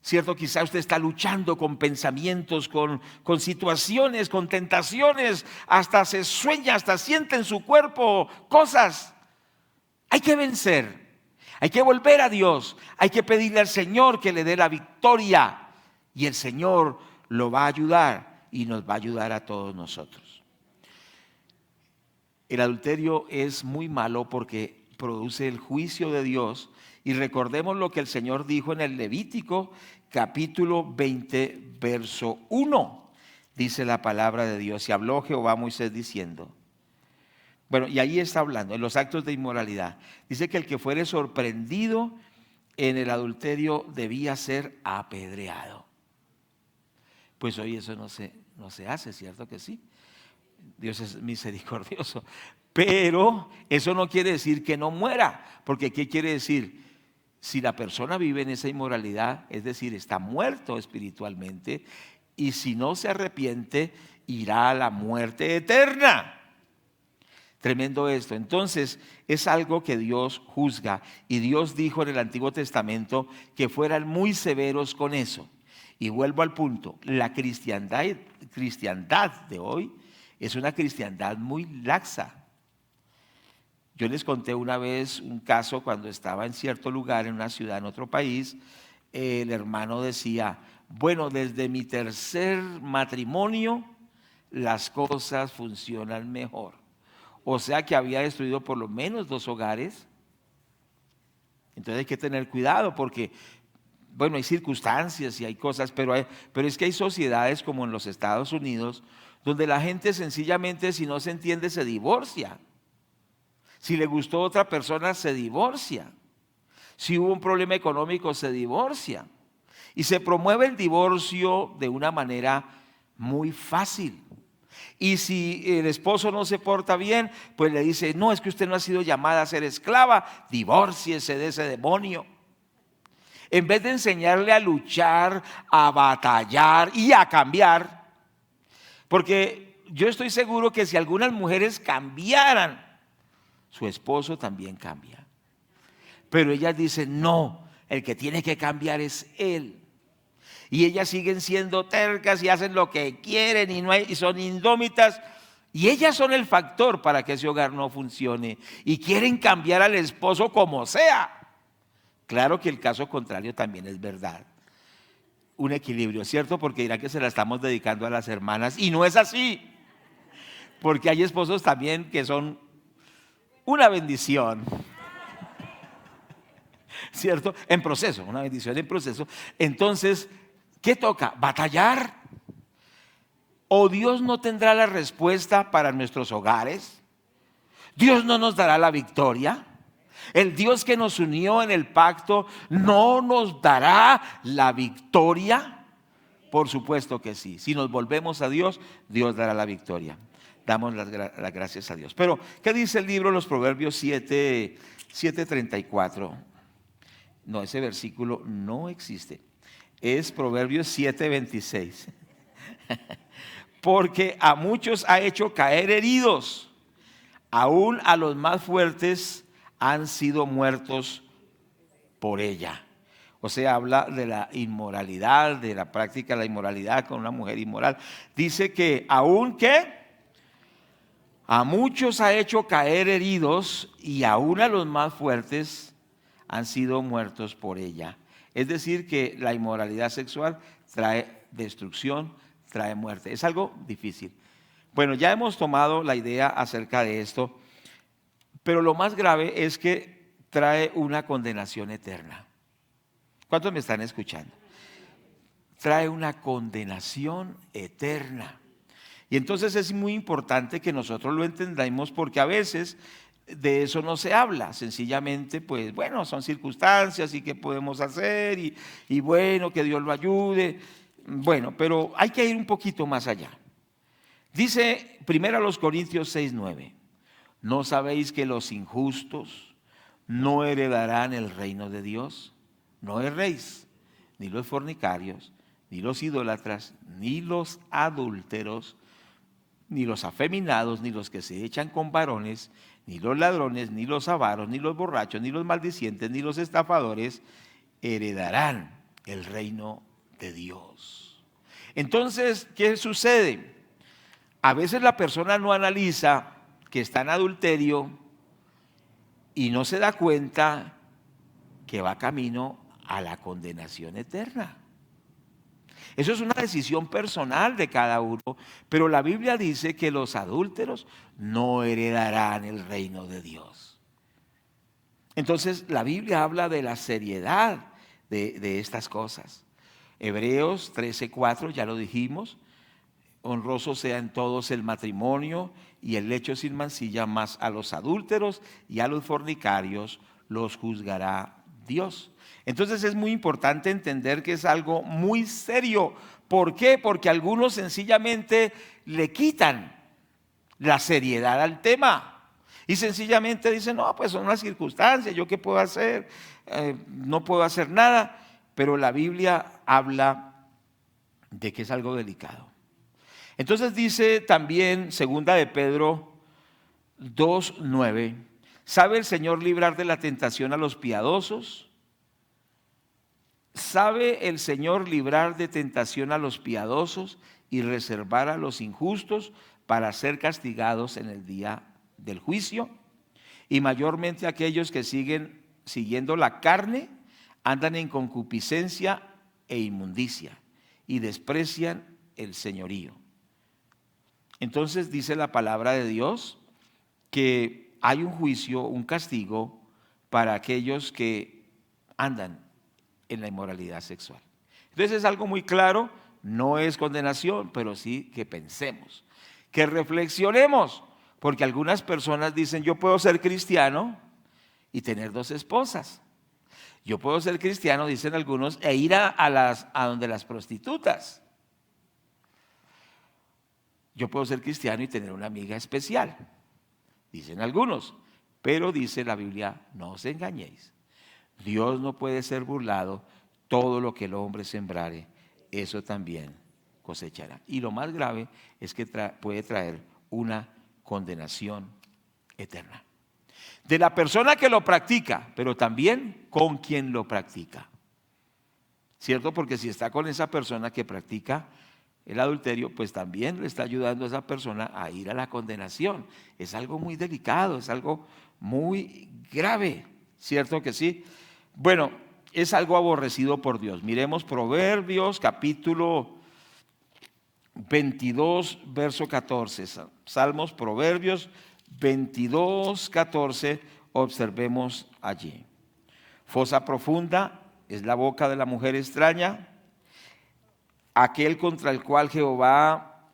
Cierto, quizá usted está luchando con pensamientos, con situaciones, con tentaciones, hasta se sueña, hasta siente en su cuerpo cosas. Hay que vencer, hay que volver a Dios, hay que pedirle al Señor que le dé la victoria, y el Señor lo va a ayudar y nos va a ayudar a todos nosotros. El adulterio es muy malo porque produce el juicio de Dios. Y recordemos lo que el Señor dijo en el Levítico capítulo 20, verso 1. Dice la palabra de Dios: y habló Jehová a Moisés diciendo. Bueno, y ahí está hablando, en los actos de inmoralidad. Dice que el que fuere sorprendido en el adulterio debía ser apedreado. Pues hoy eso no se hace, ¿cierto que sí? Dios es misericordioso. Pero eso no quiere decir que no muera, porque ¿qué quiere decir? Si la persona vive en esa inmoralidad, es decir, está muerto espiritualmente, y si no se arrepiente, irá a la muerte eterna. Tremendo esto. Entonces, es algo que Dios juzga, y Dios dijo en el Antiguo Testamento que fueran muy severos con eso. Y vuelvo al punto, la cristiandad de hoy es una cristiandad muy laxa. Yo les conté una vez un caso cuando estaba en cierto lugar, en una ciudad, en otro país. El hermano decía, bueno, desde mi tercer matrimonio las cosas funcionan mejor. O sea que había destruido por lo menos 2 hogares. Entonces hay que tener cuidado porque, bueno, hay circunstancias y hay cosas, pero es que hay sociedades como en los Estados Unidos donde la gente sencillamente, si no se entiende, se divorcia. Si le gustó a otra persona, se divorcia. Si hubo un problema económico, se divorcia. Y se promueve el divorcio de una manera muy fácil. Y si el esposo no se porta bien, pues le dice, no, es que usted no ha sido llamada a ser esclava, divórciese de ese demonio. En vez de enseñarle a luchar, a batallar y a cambiar, porque yo estoy seguro que si algunas mujeres cambiaran, su esposo también cambia. Pero ellas dicen, no, el que tiene que cambiar es él. Y ellas siguen siendo tercas y hacen lo que quieren y son indómitas. Y ellas son el factor para que ese hogar no funcione. Y quieren cambiar al esposo como sea. Claro que el caso contrario también es verdad. Un equilibrio, ¿cierto? Porque dirán que se la estamos dedicando a las hermanas. Y no es así. Porque hay esposos también que son una bendición. ¿Cierto? En proceso, una bendición en proceso. Entonces, ¿qué toca? ¿Batallar? ¿O Dios no tendrá la respuesta para nuestros hogares? ¿Dios no nos dará la victoria? ¿El Dios que nos unió en el pacto no nos dará la victoria? Por supuesto que sí. Si nos volvemos a Dios, Dios dará la victoria. Damos las gracias a Dios. Pero, ¿qué dice el libro de los Proverbios 7:34? No, ese versículo no existe. Es Proverbios 7:26. Porque a muchos ha hecho caer heridos, aún a los más fuertes han sido muertos por ella. O sea, habla de la inmoralidad, de la práctica de la inmoralidad con una mujer inmoral. Dice que aún que a muchos ha hecho caer heridos y aún a los más fuertes han sido muertos por ella. Es decir, que la inmoralidad sexual trae destrucción, trae muerte. Es algo difícil. Bueno, ya hemos tomado la idea acerca de esto, pero lo más grave es que trae una condenación eterna. ¿Cuántos me están escuchando? trae una condenación eterna. Y entonces es muy importante que nosotros lo entendamos, porque a veces de eso no se habla. Sencillamente, pues bueno, son circunstancias y qué podemos hacer y bueno, que Dios lo ayude. Bueno, pero hay que ir un poquito más allá. Dice 1 Corintios 6:9, ¿no sabéis que los injustos no heredarán el reino de Dios? No erréis, ni los fornicarios, ni los idólatras, ni los adúlteros, ni los afeminados, ni los que se echan con varones, ni los ladrones, ni los avaros, ni los borrachos, ni los maldicientes, ni los estafadores heredarán el reino de Dios. Entonces, ¿qué sucede? A veces la persona no analiza que está en adulterio y no se da cuenta que va camino a la condenación eterna. Eso es una decisión personal de cada uno, pero la Biblia dice que los adúlteros no heredarán el reino de Dios. Entonces la Biblia habla de la seriedad de estas cosas. Hebreos 13:4, ya lo dijimos, honroso sea en todos el matrimonio y el lecho sin mancilla, mas a los adúlteros y a los fornicarios los juzgará Dios. Entonces es muy importante entender que es algo muy serio. ¿Por qué? Porque algunos sencillamente le quitan la seriedad al tema y sencillamente dicen, no, pues son las circunstancias, ¿yo qué puedo hacer? No puedo hacer nada. Pero la Biblia habla de que es algo delicado. Entonces dice también 2 de Pedro 2:9, ¿sabe el Señor librar de la tentación a los piadosos? ¿Sabe el Señor librar de tentación a los piadosos y reservar a los injustos para ser castigados en el día del juicio? Y mayormente aquellos que siguen siguiendo la carne andan en concupiscencia e inmundicia y desprecian el señorío. Entonces dice la palabra de Dios que hay un juicio, un castigo para aquellos que andan en la inmoralidad sexual. Entonces es algo muy claro, no es condenación, pero sí que pensemos, que reflexionemos, porque algunas personas dicen, yo puedo ser cristiano y tener 2 esposas. Yo puedo ser cristiano, dicen algunos, e ir a donde las prostitutas. Yo puedo ser cristiano y tener una amiga especial, dicen algunos, pero dice la Biblia, no os engañéis. Dios no puede ser burlado, todo lo que el hombre sembrare, eso también cosechará. Y lo más grave es que puede traer una condenación eterna. De la persona que lo practica, pero también con quien lo practica. ¿Cierto? Porque si está con esa persona que practica el adulterio, pues también le está ayudando a esa persona a ir a la condenación. Es algo muy delicado, es algo muy grave, ¿cierto que sí? Bueno, es algo aborrecido por Dios. Miremos Proverbios capítulo 22, verso 14. Salmos, Proverbios 22, 14, observemos allí. Fosa profunda es la boca de la mujer extraña, aquel contra el cual Jehová,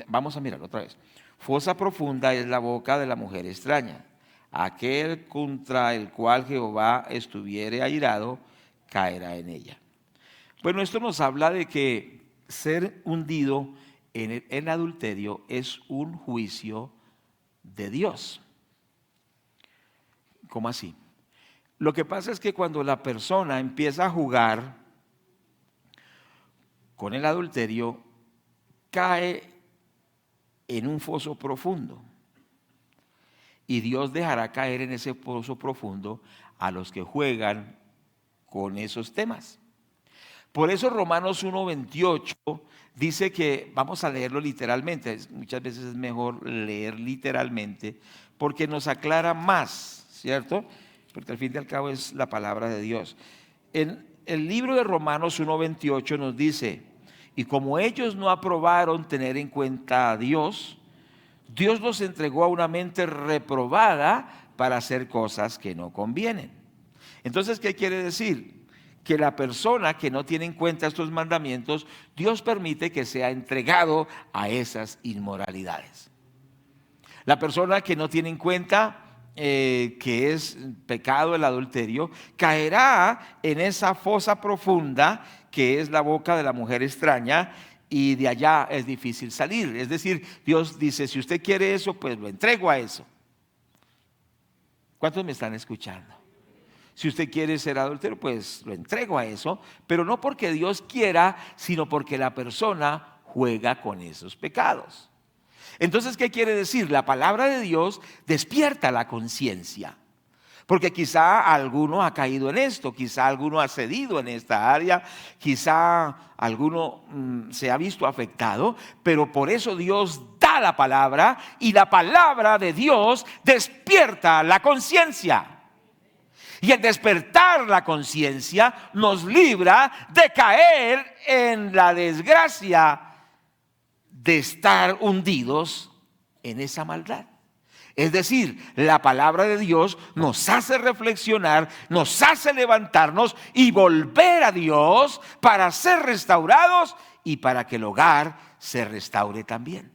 vamos a mirar otra vez. Fosa profunda es la boca de la mujer extraña, aquel contra el cual Jehová estuviere airado, caerá en ella. Bueno, esto nos habla de que ser hundido en el adulterio es un juicio de Dios. ¿Cómo así? Lo que pasa es que cuando la persona empieza a jugar con el adulterio, cae en un foso profundo. Y Dios dejará caer en ese foso profundo a los que juegan con esos temas. Por eso Romanos 1:28 dice que, vamos a leerlo literalmente, muchas veces es mejor leer literalmente porque nos aclara más, ¿cierto? Porque al fin y al cabo es la palabra de Dios. En el libro de Romanos 1:28 nos dice, y como ellos no aprobaron tener en cuenta a Dios, Dios los entregó a una mente reprobada para hacer cosas que no convienen. Entonces, ¿qué quiere decir? que la persona que no tiene en cuenta estos mandamientos, Dios permite que sea entregado a esas inmoralidades. La persona que no tiene en cuenta que es pecado el adulterio, caerá en esa fosa profunda que es la boca de la mujer extraña, y de allá es difícil salir. Es decir, Dios dice, si usted quiere eso, pues lo entrego a eso. ¿Cuántos me están escuchando? Si usted quiere ser adúltero, pues lo entrego a eso, pero no porque Dios quiera, sino porque la persona juega con esos pecados. Entonces, ¿qué quiere decir? La palabra de Dios despierta la conciencia. Porque quizá alguno ha caído en esto, quizá alguno ha cedido en esta área, quizá alguno se ha visto afectado, pero por eso Dios da la palabra, y la palabra de Dios despierta la conciencia. Y el despertar la conciencia nos libra de caer en la desgracia de estar hundidos en esa maldad. Es decir, la palabra de Dios nos hace reflexionar, nos hace levantarnos y volver a Dios para ser restaurados y para que el hogar se restaure también.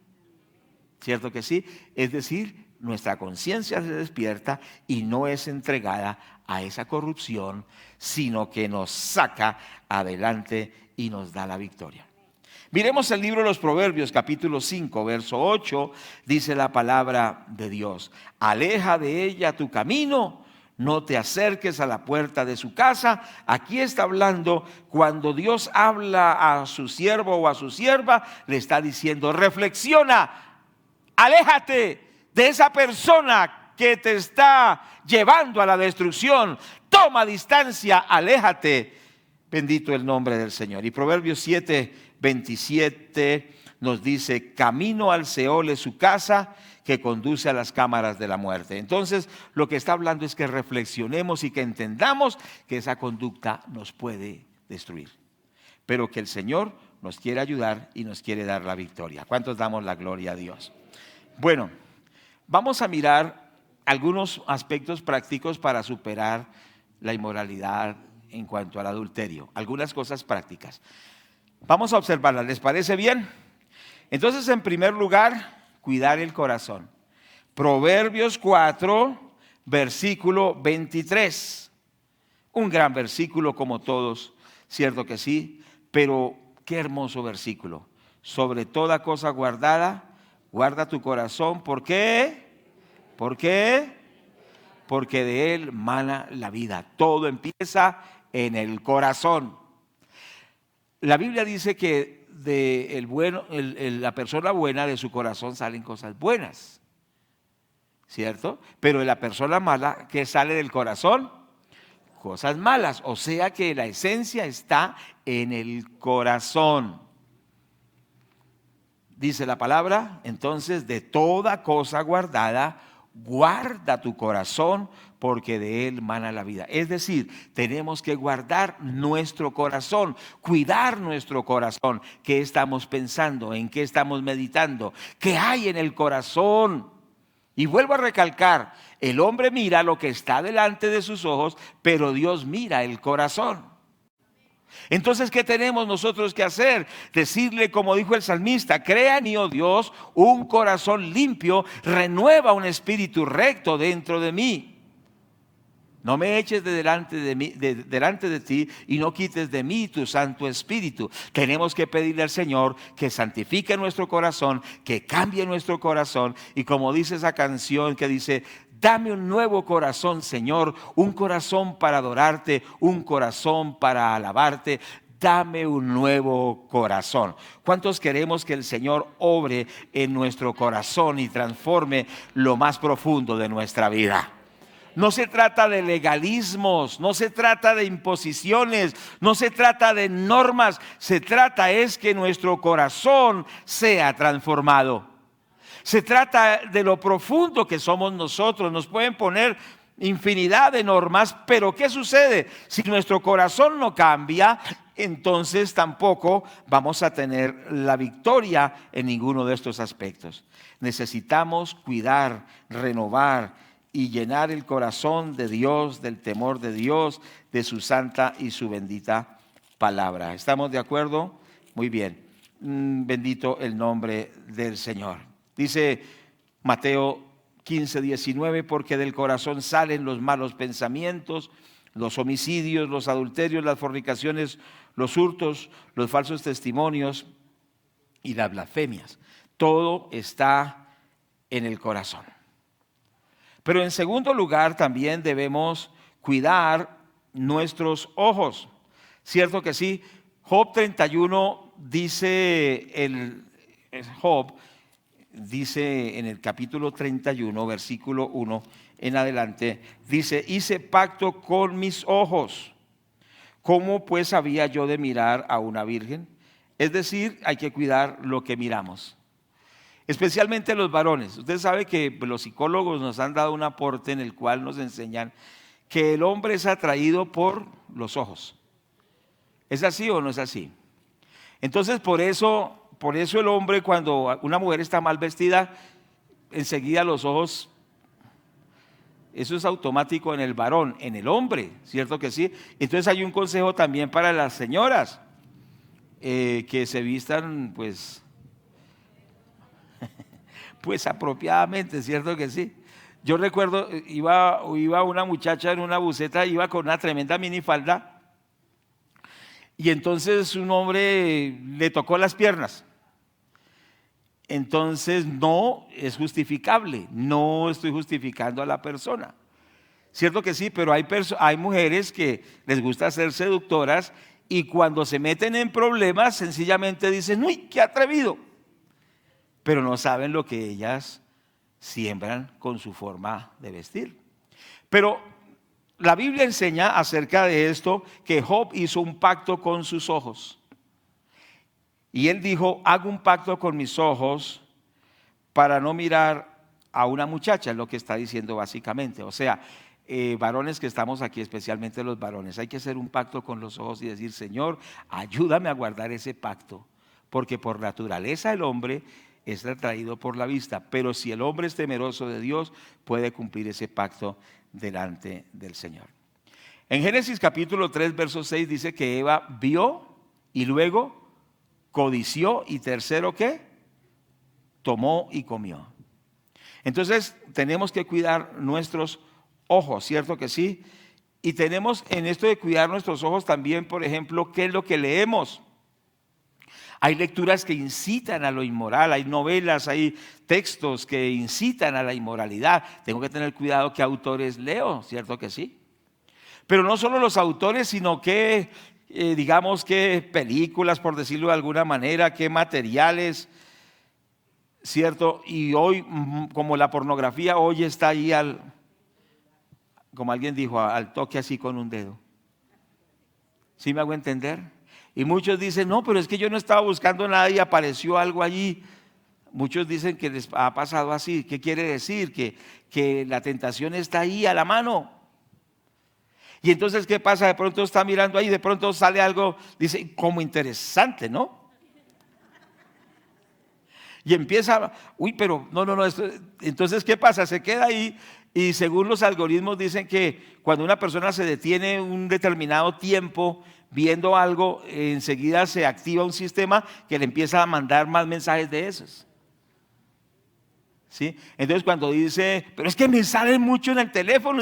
¿Cierto que sí? Es decir, nuestra conciencia se despierta y no es entregada a esa corrupción, sino que nos saca adelante y nos da la victoria. Miremos el libro de los Proverbios, capítulo 5, verso 8, dice la palabra de Dios: aleja de ella tu camino, no te acerques a la puerta de su casa. Aquí está hablando, cuando Dios habla a su siervo o a su sierva, le está diciendo, reflexiona, aléjate de esa persona que te está llevando a la destrucción, toma distancia, aléjate. Bendito el nombre del Señor. Y Proverbios 7:27 nos dice, camino al Seol es su casa, que conduce a las cámaras de la muerte. Entonces, lo que está hablando es que reflexionemos y que entendamos que esa conducta nos puede destruir, pero que el Señor nos quiere ayudar y nos quiere dar la victoria. ¿Cuántos damos la gloria a Dios? Bueno, vamos a mirar algunos aspectos prácticos para superar la inmoralidad en cuanto al adulterio. Algunas cosas prácticas. Vamos a observarlas, ¿les parece bien? Entonces, en primer lugar, cuidar el corazón. Proverbios 4, versículo 23. Un gran versículo como todos, cierto que sí, pero qué hermoso versículo. Sobre toda cosa guardada, guarda tu corazón. ¿Por qué? ¿Por qué? Porque de él mana la vida. Todo empieza en el corazón. La Biblia dice que de la persona buena, de su corazón salen cosas buenas, ¿cierto? Pero de la persona mala, ¿qué sale del corazón? Cosas malas. O sea que la esencia está en el corazón. Dice la palabra, entonces, de toda cosa guardada, guarda tu corazón, porque de él mana la vida. Es decir, tenemos que guardar nuestro corazón, cuidar nuestro corazón. ¿Qué estamos pensando? ¿En qué estamos meditando? ¿Qué hay en el corazón? Y vuelvo a recalcar, el hombre mira lo que está delante de sus ojos, pero Dios mira el corazón. Entonces, ¿qué tenemos nosotros que hacer? Decirle, como dijo el salmista, crea en mí, oh Dios, un corazón limpio, renueva un espíritu recto dentro de mí. No me eches delante de ti y no quites de mí tu Santo Espíritu. Tenemos que pedirle al Señor que santifique nuestro corazón, que cambie nuestro corazón. Y como dice esa canción que dice, dame un nuevo corazón, Señor, un corazón para adorarte, un corazón para alabarte. Dame un nuevo corazón. ¿Cuántos queremos que el Señor obre en nuestro corazón y transforme lo más profundo de nuestra vida? No se trata de legalismos, no se trata de imposiciones, no se trata de normas, se trata es que nuestro corazón sea transformado. Se trata de lo profundo que somos nosotros. Nos pueden poner infinidad de normas, pero ¿qué sucede? Si nuestro corazón no cambia, entonces tampoco vamos a tener la victoria en ninguno de estos aspectos. Necesitamos cuidar, renovar y llenar el corazón de Dios, del temor de Dios, de su santa y su bendita palabra. ¿Estamos de acuerdo? Muy bien. Bendito el nombre del Señor. Dice Mateo 15:19, porque del corazón salen los malos pensamientos, los homicidios, los adulterios, las fornicaciones, los hurtos, los falsos testimonios y las blasfemias. Todo está en el corazón. Pero en segundo lugar también debemos cuidar nuestros ojos. ¿Cierto que sí? Job 31 Job dice en el capítulo 31, versículo 1 en adelante, dice: hice pacto con mis ojos, ¿cómo pues había yo de mirar a una virgen? Es decir, hay que cuidar lo que miramos, especialmente los varones. Usted sabe que los psicólogos nos han dado un aporte en el cual nos enseñan que el hombre es atraído por los ojos. ¿Es así o no es así? Entonces por eso el hombre, cuando una mujer está mal vestida, enseguida los ojos, eso es automático en el varón, en el hombre, ¿cierto que sí? Entonces hay un consejo también para las señoras, que se vistan pues apropiadamente, ¿cierto que sí? Yo recuerdo, iba una muchacha en una buseta, iba con una tremenda minifalda, y entonces un hombre le tocó las piernas. Entonces no es justificable, no estoy justificando a la persona. Cierto que sí, pero hay mujeres que les gusta ser seductoras y cuando se meten en problemas sencillamente dicen: uy, qué atrevido. Pero no saben lo que ellas siembran con su forma de vestir. Pero la Biblia enseña acerca de esto, que Job hizo un pacto con sus ojos. Y él dijo: hago un pacto con mis ojos para no mirar a una muchacha, es lo que está diciendo básicamente. O sea, varones que estamos aquí, especialmente los varones, hay que hacer un pacto con los ojos y decir: Señor, ayúdame a guardar ese pacto, porque por naturaleza el hombre es atraído por la vista, pero si el hombre es temeroso de Dios, puede cumplir ese pacto delante del Señor. En Génesis capítulo 3, verso 6 dice que Eva vio y luego codició y tercero, ¿qué? Tomó y comió. Entonces tenemos que cuidar nuestros ojos, ¿cierto que sí? Y tenemos en esto de cuidar nuestros ojos también, por ejemplo, ¿qué es lo que leemos? Hay lecturas que incitan a lo inmoral, hay novelas, hay textos que incitan a la inmoralidad. Tengo que tener cuidado qué autores leo, ¿cierto que sí? Pero no solo los autores, sino que, digamos, que películas, por decirlo de alguna manera, qué materiales, ¿cierto? Y hoy, como la pornografía hoy está ahí como alguien dijo, al toque así con un dedo. ¿Sí me hago entender? Y muchos dicen: no, pero es que yo no estaba buscando nada y apareció algo allí. Muchos dicen que les ha pasado así. ¿Qué quiere decir? Que la tentación está ahí a la mano. Y entonces, ¿qué pasa? De pronto está mirando ahí, de pronto sale algo, dice, como interesante, ¿no? Y empieza, uy, pero no, entonces, ¿qué pasa? Se queda ahí y según los algoritmos dicen que cuando una persona se detiene un determinado tiempo viendo algo, enseguida se activa un sistema que le empieza a mandar más mensajes de esos. ¿Sí? Entonces cuando dice, pero es que me sale mucho en el teléfono,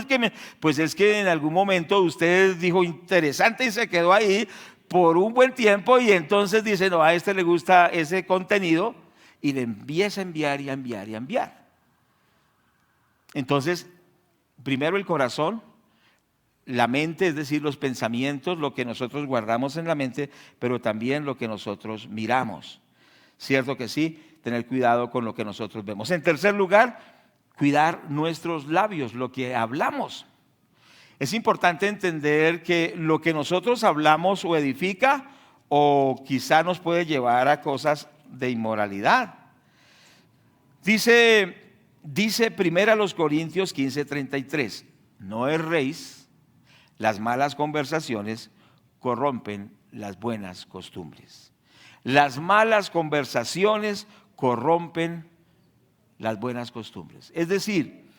pues es que en algún momento usted dijo interesante y se quedó ahí por un buen tiempo y entonces dice, no, a este le gusta ese contenido y le empieza a enviar y a enviar y a enviar. Entonces, primero el corazón, la mente, es decir, los pensamientos, lo que nosotros guardamos en la mente, pero también lo que nosotros miramos. ¿Cierto que sí? Tener cuidado con lo que nosotros vemos. En tercer lugar, cuidar nuestros labios, lo que hablamos. Es importante entender que lo que nosotros hablamos o edifica o quizá nos puede llevar a cosas de inmoralidad. Dice 1 Corintios 15:33, no erréis, las malas conversaciones corrompen las buenas costumbres. Las malas conversaciones corrompen las buenas costumbres. Es decir,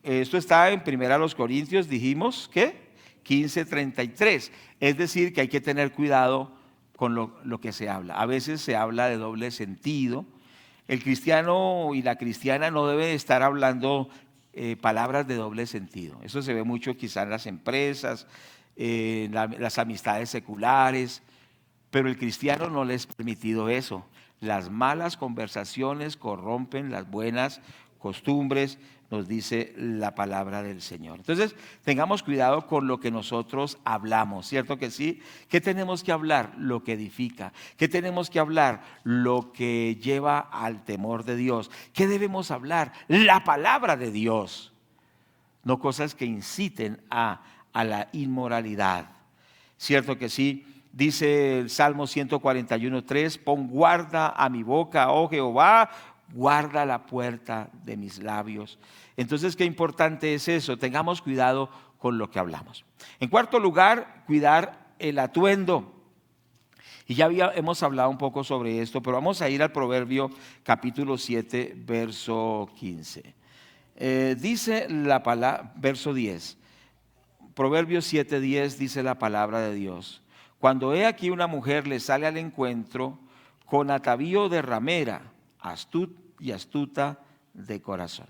Esto está en 1 Corintios, dijimos que 15:33. Es decir, que hay que tener cuidado con lo que se habla. A veces se habla de doble sentido. El cristiano y la cristiana no deben estar hablando palabras de doble sentido. Eso se ve mucho quizás en las empresas, las amistades seculares, pero el cristiano no le es permitido eso. Las malas conversaciones corrompen las buenas costumbres, nos dice la palabra del Señor. Entonces, tengamos cuidado con lo que nosotros hablamos, ¿cierto que sí? ¿Qué tenemos que hablar? Lo que edifica. ¿Qué tenemos que hablar? Lo que lleva al temor de Dios. ¿Qué debemos hablar? La palabra de Dios. No cosas que inciten a la inmoralidad. ¿Cierto que sí? Dice el Salmo 141:3, pon guarda a mi boca, oh Jehová, guarda la puerta de mis labios. Entonces, qué importante es eso, tengamos cuidado con lo que hablamos. En cuarto lugar, cuidar el atuendo. Y ya hemos hablado un poco sobre esto, pero vamos a ir al Proverbio capítulo 7, verso 15. Dice la palabra, verso 10. Proverbios 7:10 dice la palabra de Dios. Cuando he aquí una mujer le sale al encuentro con atavío de ramera, astuta de corazón.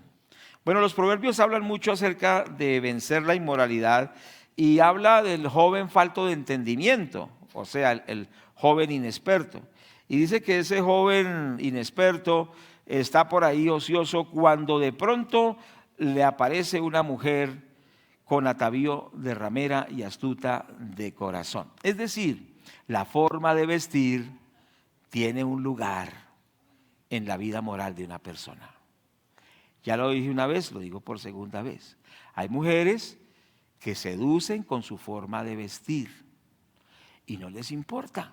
Bueno, los proverbios hablan mucho acerca de vencer la inmoralidad y habla del joven falto de entendimiento, o sea, el joven inexperto. Y dice que ese joven inexperto está por ahí ocioso cuando de pronto le aparece una mujer con atavío de ramera y astuta de corazón. Es decir, la forma de vestir tiene un lugar en la vida moral de una persona. Ya lo dije una vez, lo digo por segunda vez. Hay mujeres que seducen con su forma de vestir y no les importa.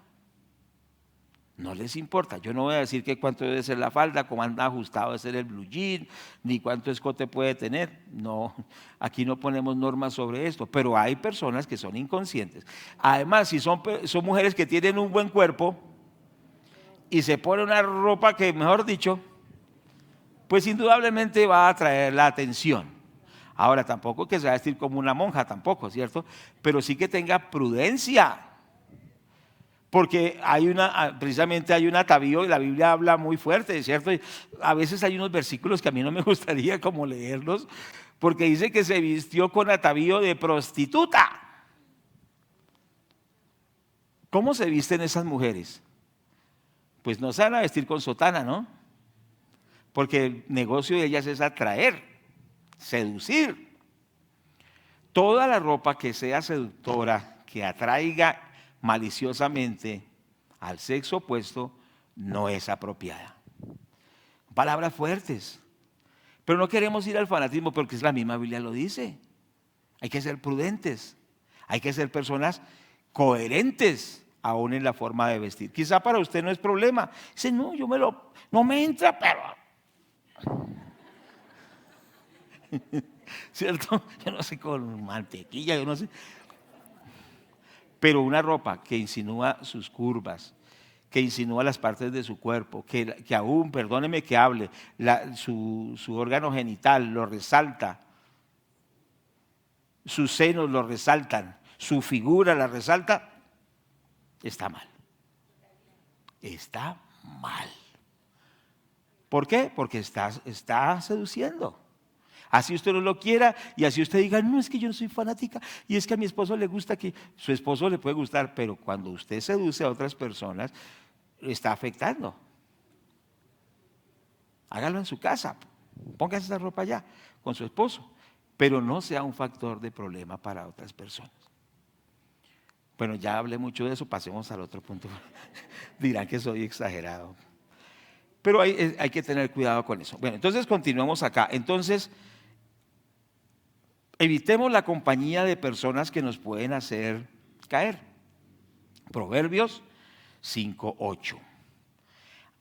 No les importa. Yo no voy a decir que cuánto debe ser la falda, cómo anda ajustado debe ser el blue jean, ni cuánto escote puede tener. No, aquí no ponemos normas sobre esto, pero hay personas que son inconscientes. Además, si son mujeres que tienen un buen cuerpo y se ponen una ropa que, mejor dicho, pues indudablemente va a atraer la atención. Ahora, tampoco que se va a vestir como una monja, tampoco, ¿cierto? Pero sí que tenga prudencia. Porque precisamente hay un atavío y la Biblia habla muy fuerte, ¿cierto? Y a veces hay unos versículos que a mí no me gustaría como leerlos, porque dice que se vistió con atavío de prostituta. ¿Cómo se visten esas mujeres? Pues no se van a vestir con sotana, ¿no? Porque el negocio de ellas es atraer, seducir. Toda la ropa que sea seductora, que atraiga maliciosamente al sexo opuesto, no es apropiada. Palabras fuertes. Pero no queremos ir al fanatismo porque la misma Biblia lo dice. Hay que ser prudentes. Hay que ser personas coherentes aún en la forma de vestir. Quizá para usted no es problema. Dice, no, no me entra, pero... ¿Cierto? Yo no sé, con mantequilla, yo no sé. Pero una ropa que insinúa sus curvas, que insinúa las partes de su cuerpo, que aún, perdóneme que hable, su órgano genital lo resalta, sus senos lo resaltan, su figura la resalta, está mal. Está mal. ¿Por qué? Porque está seduciendo. Así usted no lo quiera y así usted diga, no, es que yo no soy fanática y es que a mi esposo le gusta, que su esposo le puede gustar, pero cuando usted seduce a otras personas, está afectando. Hágalo en su casa, póngase esa ropa allá con su esposo, pero no sea un factor de problema para otras personas. Bueno, ya hablé mucho de eso, pasemos al otro punto. Dirán que soy exagerado. Pero hay que tener cuidado con eso. Bueno, entonces continuamos acá. Entonces, evitemos la compañía de personas que nos pueden hacer caer. Proverbios 5:8.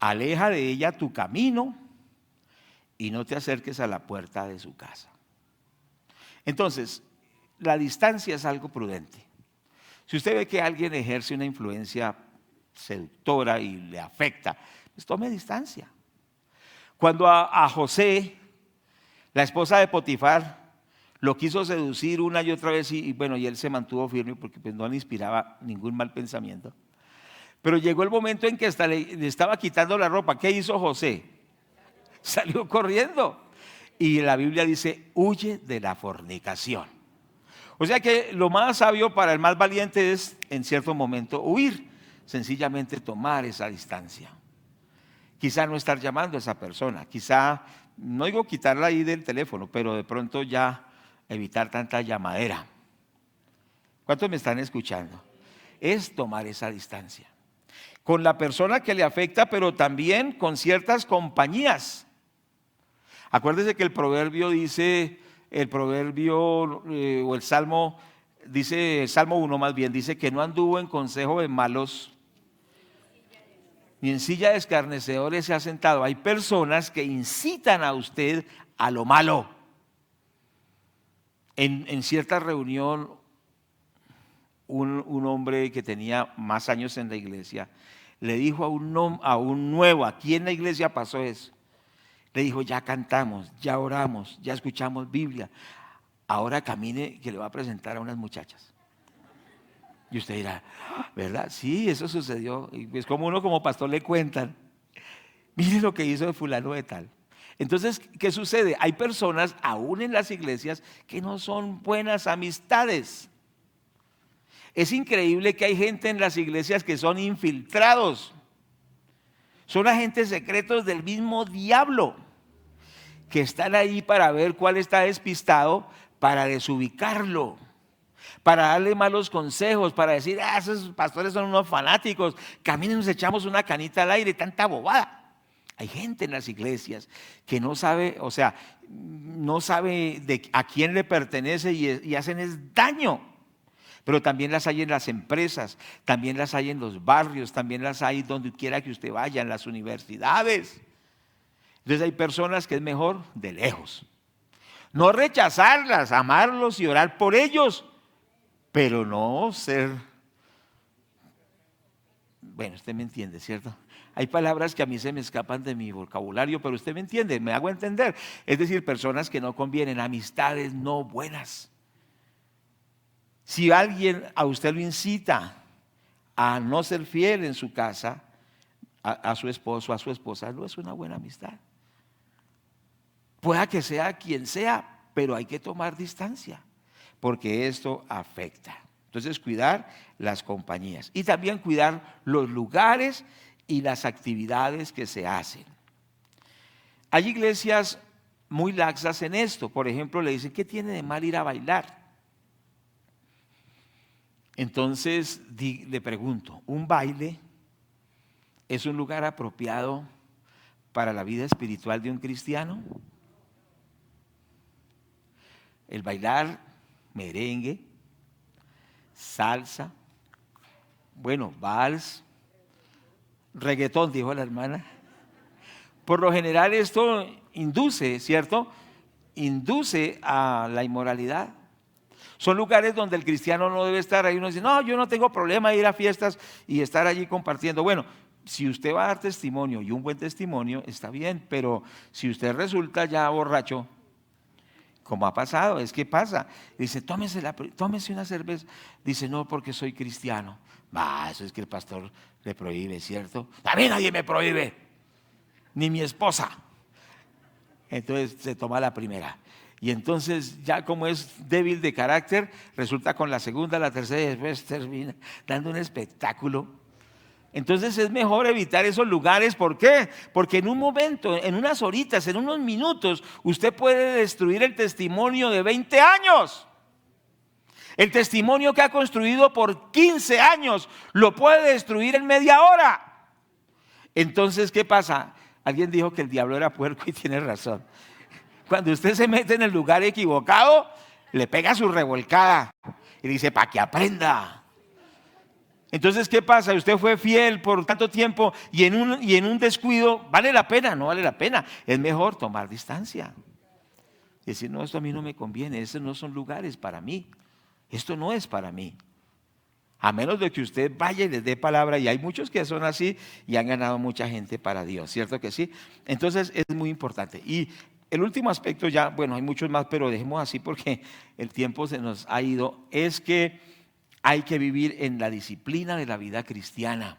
Aleja de ella tu camino y no te acerques a la puerta de su casa. Entonces, la distancia es algo prudente. Si usted ve que alguien ejerce una influencia seductora y le afecta, pues tome distancia. Cuando a José, la esposa de Potifar, lo quiso seducir una y otra vez y bueno, y él se mantuvo firme porque pues no le inspiraba ningún mal pensamiento. Pero llegó el momento en que hasta le estaba quitando la ropa. ¿Qué hizo José? Salió corriendo. Y la Biblia dice, huye de la fornicación. O sea que lo más sabio para el más valiente es en cierto momento huir, sencillamente tomar esa distancia. Quizá no estar llamando a esa persona, quizá, no digo quitarla ahí del teléfono, pero de pronto ya evitar tanta llamadera. ¿Cuántos me están escuchando? Es tomar esa distancia. Con la persona que le afecta, pero también con ciertas compañías. Acuérdese que el proverbio dice, o el Salmo, dice, el Salmo 1 más bien, dice que no anduvo en consejo de malos, ni en silla de escarnecedores se ha sentado. Hay personas que incitan a usted a lo malo. En cierta reunión, un hombre que tenía más años en la iglesia, le dijo a un nuevo, aquí en la iglesia pasó eso, le dijo, ya cantamos, ya oramos, ya escuchamos Biblia, ahora camine que le va a presentar a unas muchachas. Y usted dirá, ¿verdad? Sí, eso sucedió. Y pues como uno como pastor le cuentan, mire lo que hizo de fulano de tal. Entonces, ¿qué sucede? Hay personas, aún en las iglesias, que no son buenas amistades. Es increíble que hay gente en las iglesias que son infiltrados. Son agentes secretos del mismo diablo, que están ahí para ver cuál está despistado, para desubicarlo, para darle malos consejos, para decir, esos pastores son unos fanáticos, caminen, nos echamos una canita al aire, tanta bobada. Hay gente en las iglesias que no sabe, o sea, no sabe a quién le pertenece y hacen es daño. Pero también las hay en las empresas, también las hay en los barrios, también las hay donde quiera que usted vaya, en las universidades. Entonces hay personas que es mejor de lejos. No rechazarlas, amarlos y orar por ellos, pero no ser, bueno, usted me entiende, ¿cierto? Hay palabras que a mí se me escapan de mi vocabulario, pero usted me entiende, me hago entender. Es decir, personas que no convienen, amistades no buenas. Si alguien a usted lo incita a no ser fiel en su casa, a su esposo, a su esposa, no es una buena amistad. Pueda que sea quien sea, pero hay que tomar distancia, porque esto afecta. Entonces, cuidar las compañías y también cuidar los lugares y las actividades que se hacen. Hay iglesias muy laxas en esto. Por ejemplo, le dicen, ¿qué tiene de mal ir a bailar? Entonces le pregunto, ¿un baile es un lugar apropiado para la vida espiritual de un cristiano? El bailar merengue, salsa, bueno, vals, reggaetón, dijo la hermana. Por lo general esto induce, ¿cierto? Induce a la inmoralidad. Son lugares donde el cristiano no debe estar. Ahí uno dice, no, yo no tengo problema de ir a fiestas y estar allí compartiendo. Bueno, si usted va a dar testimonio y un buen testimonio, está bien, pero si usted resulta ya borracho, como ha pasado, es que pasa. Dice, tómese una cerveza. Dice, no, porque soy cristiano. Eso es que el pastor le prohíbe, ¿cierto? A mí nadie me prohíbe, ni mi esposa. Entonces se toma la primera. Y entonces ya como es débil de carácter, resulta con la segunda, la tercera y después termina dando un espectáculo. Entonces es mejor evitar esos lugares. ¿Por qué? Porque en un momento, en unas horitas, en unos minutos, usted puede destruir el testimonio de 20 años. El testimonio que ha construido por 15 años lo puede destruir en media hora. Entonces, ¿qué pasa? Alguien dijo que el diablo era puerco y tiene razón. Cuando usted se mete en el lugar equivocado, le pega su revolcada y dice, para que aprenda. Entonces, ¿qué pasa? Usted fue fiel por tanto tiempo y en un descuido, ¿vale la pena? No vale la pena. Es mejor tomar distancia. Decir, no, esto a mí no me conviene, estos no son lugares para mí. Esto no es para mí. A menos de que usted vaya y les dé palabra, y hay muchos que son así y han ganado mucha gente para Dios, ¿cierto que sí? Entonces es muy importante. Y el último aspecto ya, bueno, hay muchos más, pero dejemos así porque el tiempo se nos ha ido, es que hay que vivir en la disciplina de la vida cristiana.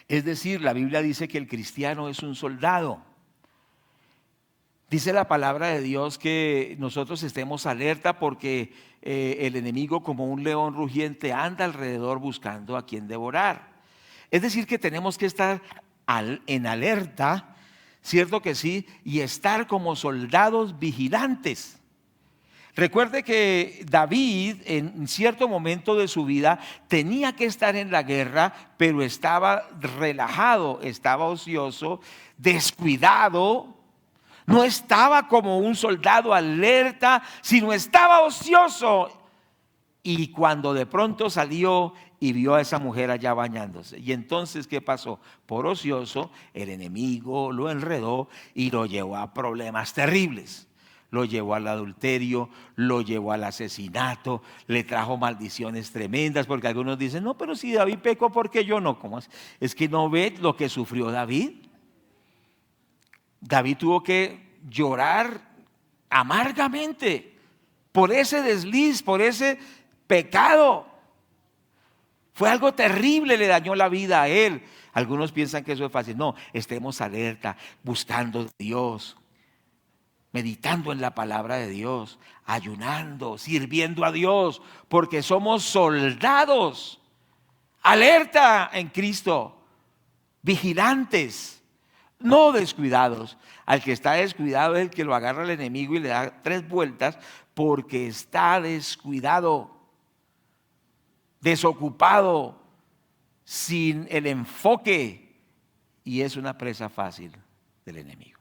Es decir, la Biblia dice que el cristiano es un soldado. Dice la palabra de Dios que nosotros estemos alerta porque el enemigo, como un león rugiente, anda alrededor buscando a quien devorar. Es decir, que tenemos que estar en alerta, cierto que sí, y estar como soldados vigilantes. Recuerde que David en cierto momento de su vida tenía que estar en la guerra, pero estaba relajado, estaba ocioso, descuidado. No estaba como un soldado alerta, sino estaba ocioso. Y cuando de pronto salió y vio a esa mujer allá bañándose. Y entonces, ¿qué pasó? Por ocioso, el enemigo lo enredó y lo llevó a problemas terribles. Lo llevó al adulterio, lo llevó al asesinato, le trajo maldiciones tremendas, porque algunos dicen, no, pero si David pecó, ¿por qué yo no? ¿Cómo es? Es que no ve lo que sufrió David. David tuvo que llorar amargamente por ese desliz, por ese pecado. Fue algo terrible, le dañó la vida a él. Algunos piensan que eso es fácil. No, estemos alerta, buscando a Dios, meditando en la palabra de Dios, ayunando, sirviendo a Dios, porque somos soldados, alerta en Cristo, vigilantes, no descuidados. Al que está descuidado es el que lo agarra el enemigo y le da 3 vueltas porque está descuidado, desocupado, sin el enfoque, y es una presa fácil del enemigo.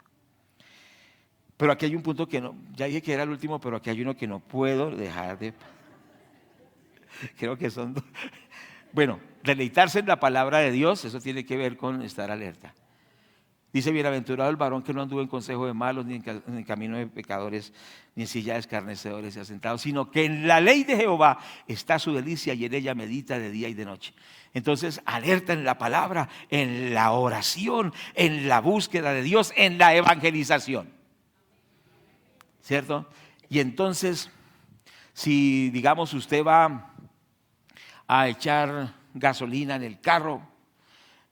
Pero aquí hay un punto que no, ya dije que era el último, pero aquí hay uno que no puedo dejar de, creo que son dos. Bueno, deleitarse en la palabra de Dios, eso tiene que ver con estar alerta. Dice, bienaventurado el varón que no anduvo en consejo de malos, ni en camino de pecadores, ni en silla de escarnecedores se ha sentado, sino que en la ley de Jehová está su delicia y en ella medita de día y de noche. Entonces, alerta en la palabra, en la oración, en la búsqueda de Dios, en la evangelización. ¿Cierto? Y entonces, si digamos usted va a echar gasolina en el carro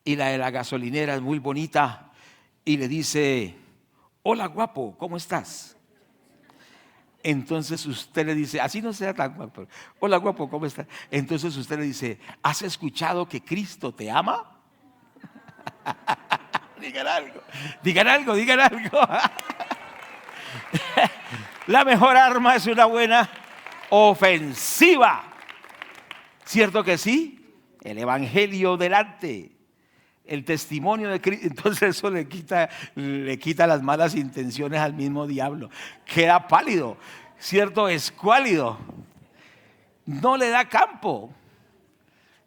y la de la gasolinera es muy bonita y le dice, hola guapo, ¿cómo estás? Entonces usted le dice, así no sea tan guapo, hola guapo, ¿cómo estás? Entonces usted le dice, ¿has escuchado que Cristo te ama? Digan algo, digan algo, digan algo. La mejor arma es una buena ofensiva. ¿Cierto que sí? El evangelio delante, el testimonio de Cristo. Entonces eso le quita las malas intenciones al mismo diablo. Queda pálido, ¿cierto? Escuálido. No le da campo.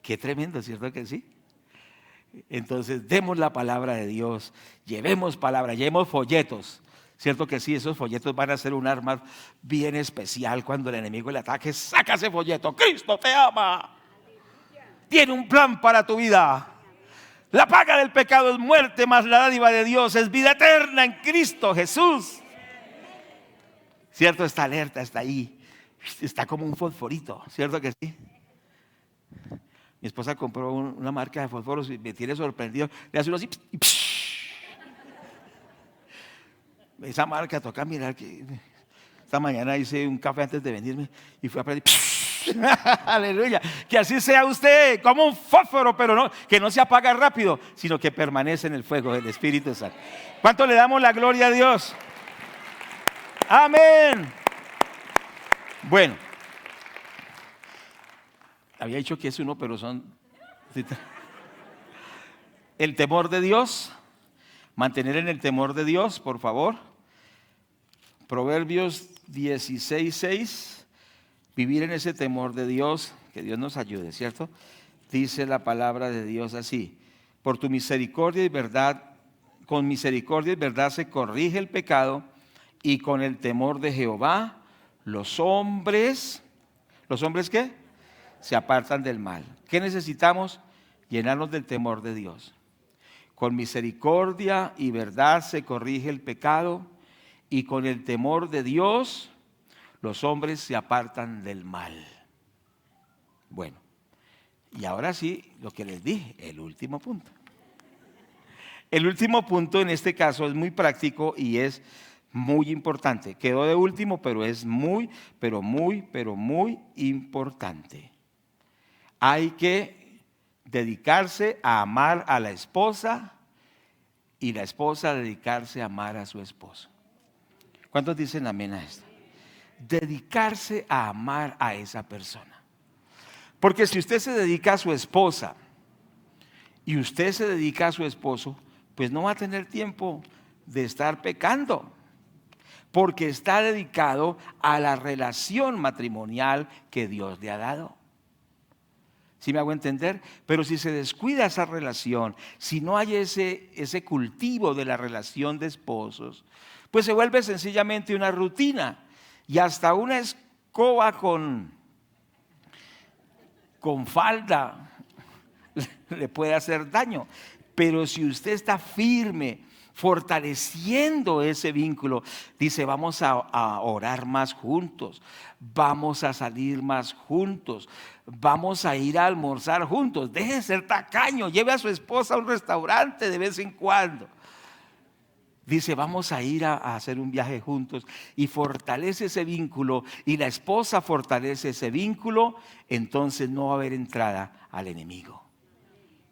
Qué tremendo, ¿cierto que sí? Entonces demos la palabra de Dios, llevemos palabra, llevemos folletos. ¿Cierto que sí? Esos folletos van a ser un arma bien especial cuando el enemigo le ataque. Saca ese folleto. Cristo te ama. Tiene un plan para tu vida. La paga del pecado es muerte, mas la dádiva de Dios es vida eterna en Cristo Jesús. ¿Cierto? Está alerta, está ahí. Está como un fosforito. ¿Cierto que sí? Mi esposa compró una marca de fósforos y me tiene sorprendido. Le hace uno así y esa marca toca mirar que esta mañana hice un café antes de venirme y fui a aprender. Aleluya, que así sea usted como un fósforo, pero no, que no se apaga rápido, sino que permanece en el fuego del Espíritu Santo. ¿Cuánto le damos la gloria a Dios? Amén. Bueno, había dicho que es uno, pero son el temor de Dios. Mantener en el temor de Dios, por favor. Proverbios 16:6. Vivir en ese temor de Dios, que Dios nos ayude, ¿cierto? Dice la palabra de Dios así: por tu misericordia y verdad, con misericordia y verdad se corrige el pecado, y con el temor de Jehová los hombres ¿qué? Se apartan del mal. ¿Qué necesitamos? Llenarnos del temor de Dios. Con misericordia y verdad se corrige el pecado, y con el temor de Dios los hombres se apartan del mal. Bueno, y ahora sí, lo que les dije, el último punto. El último punto en este caso es muy práctico y es muy importante. Quedó de último, pero es muy importante. Hay que dedicarse a amar a la esposa y la esposa dedicarse a amar a su esposo. ¿Cuántos dicen amén a esto? Dedicarse a amar a esa persona. Porque si usted se dedica a su esposa y usted se dedica a su esposo, pues no va a tener tiempo de estar pecando, porque está dedicado a la relación matrimonial que Dios le ha dado. ¿Sí me hago entender? Pero si se descuida esa relación, si no hay ese cultivo de la relación de esposos, pues se vuelve sencillamente una rutina y hasta una escoba con falda le puede hacer daño. Pero si usted está firme, fortaleciendo ese vínculo, dice, vamos a orar más juntos, vamos a salir más juntos, vamos a ir a almorzar juntos. Deje de ser tacaño, lleve a su esposa a un restaurante de vez en cuando. Dice, vamos a ir a hacer un viaje juntos, y fortalece ese vínculo, y la esposa fortalece ese vínculo. Entonces no va a haber entrada al enemigo.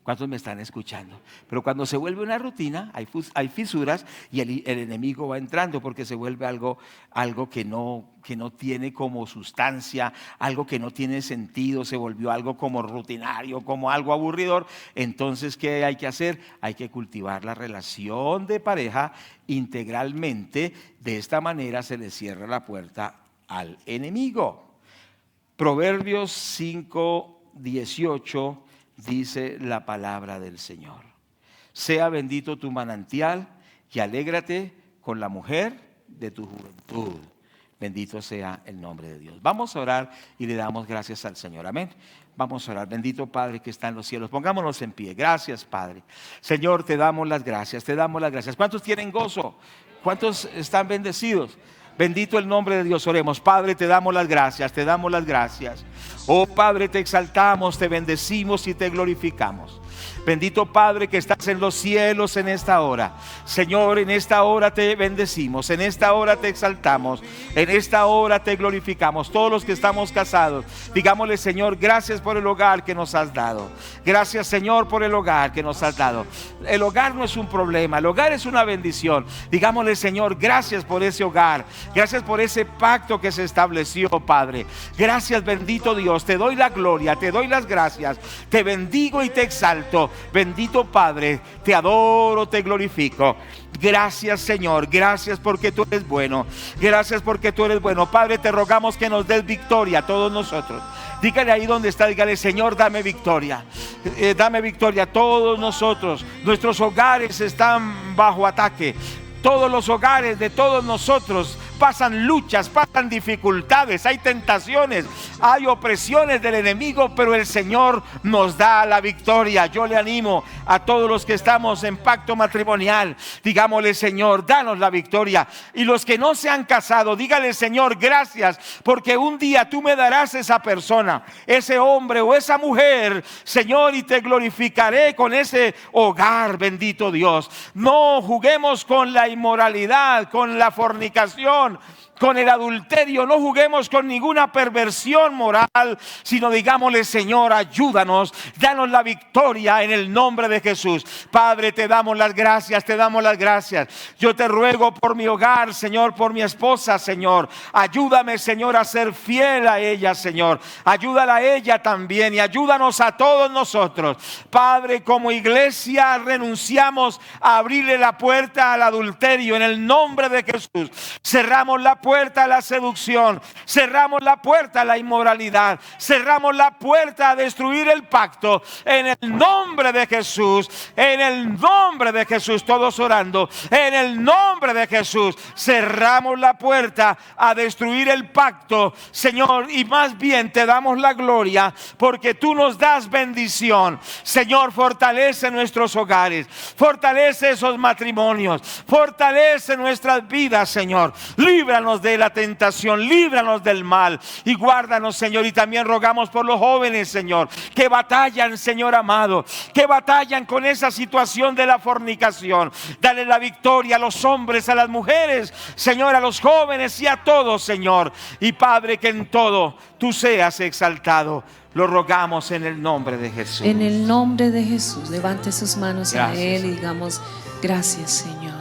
¿Cuántos me están escuchando? Pero cuando se vuelve una rutina, hay fisuras, y el enemigo va entrando, porque se vuelve algo que no tiene como sustancia, algo que no tiene sentido, se volvió algo como rutinario, como algo aburridor. Entonces, ¿qué hay que hacer? Hay que cultivar la relación de pareja integralmente. De esta manera se le cierra la puerta al enemigo. Proverbios 5:18 dice la palabra del Señor: sea bendito tu manantial y alégrate con la mujer de tu juventud. Bendito sea el nombre de Dios. Vamos a orar y le damos gracias al Señor. Amén. Vamos a orar. Bendito Padre que está en los cielos. Pongámonos en pie. Gracias, Padre. Señor, te damos las gracias. Te damos las gracias. ¿Cuántos tienen gozo? ¿Cuántos están bendecidos? Bendito el nombre de Dios. Oremos. Padre, te damos las gracias, te damos las gracias. Oh Padre, te exaltamos, te bendecimos y te glorificamos. Bendito Padre que estás en los cielos en esta hora. Señor, en esta hora te bendecimos, en esta hora te exaltamos, en esta hora te glorificamos. Todos los que estamos casados, digámosle, Señor, gracias por el hogar que nos has dado. Gracias, Señor, por el hogar que nos has dado. El hogar no es un problema, el hogar es una bendición. Digámosle, Señor, gracias por ese hogar. Gracias por ese pacto que se estableció, Padre. Gracias, bendito Dios. Te doy la gloria, te doy las gracias. Te bendigo y te exalto. Bendito Padre, te adoro, te glorifico. Gracias, Señor, gracias porque tú eres bueno. Gracias porque tú eres bueno. Padre, te rogamos que nos des victoria a todos nosotros. Dígale ahí donde está, dígale, Señor, dame victoria. Dame victoria a todos nosotros. Nuestros hogares están bajo ataque. Todos los hogares de todos nosotros pasan luchas, pasan dificultades, hay tentaciones, hay opresiones del enemigo, pero el Señor nos da la victoria. Yo le animo a todos los que estamos en pacto matrimonial, digámosle, Señor, danos la victoria. Y los que no se han casado, dígale, Señor, gracias, porque un día tú me darás esa persona, ese hombre o esa mujer, Señor, y te glorificaré con ese hogar, bendito Dios. No juguemos con la inmoralidad, con la fornicación, con el adulterio. No juguemos con ninguna perversión moral, sino digámosle, Señor, ayúdanos, danos la victoria en el nombre de Jesús. Padre, te damos las gracias, te damos las gracias. Yo te ruego por mi hogar, Señor, por mi esposa, Señor. Ayúdame, Señor, a ser fiel a ella, Señor. Ayúdala a ella también y ayúdanos a todos nosotros. Padre, como iglesia renunciamos a abrirle la puerta al adulterio en el nombre de Jesús. Cerramos la puerta puerta a la seducción, cerramos la puerta a la inmoralidad, cerramos la puerta a destruir el pacto. En el nombre de Jesús, en el nombre de Jesús, todos orando, en el nombre de Jesús, cerramos la puerta a destruir el pacto, Señor, y más bien te damos la gloria porque tú nos das bendición. Señor, fortalece nuestros hogares, fortalece esos matrimonios, fortalece nuestras vidas, Señor. Líbranos de la tentación, líbranos del mal y guárdanos, Señor. Y también rogamos por los jóvenes, Señor, que batallan, Señor amado, que batallan con esa situación de la fornicación. Dale la victoria a los hombres, a las mujeres, Señor, a los jóvenes y a todos, Señor. Y Padre, que en todo tú seas exaltado. Lo rogamos en el nombre de Jesús. En el nombre de Jesús, levante sus manos Gracias, a Él y digamos: gracias, Señor.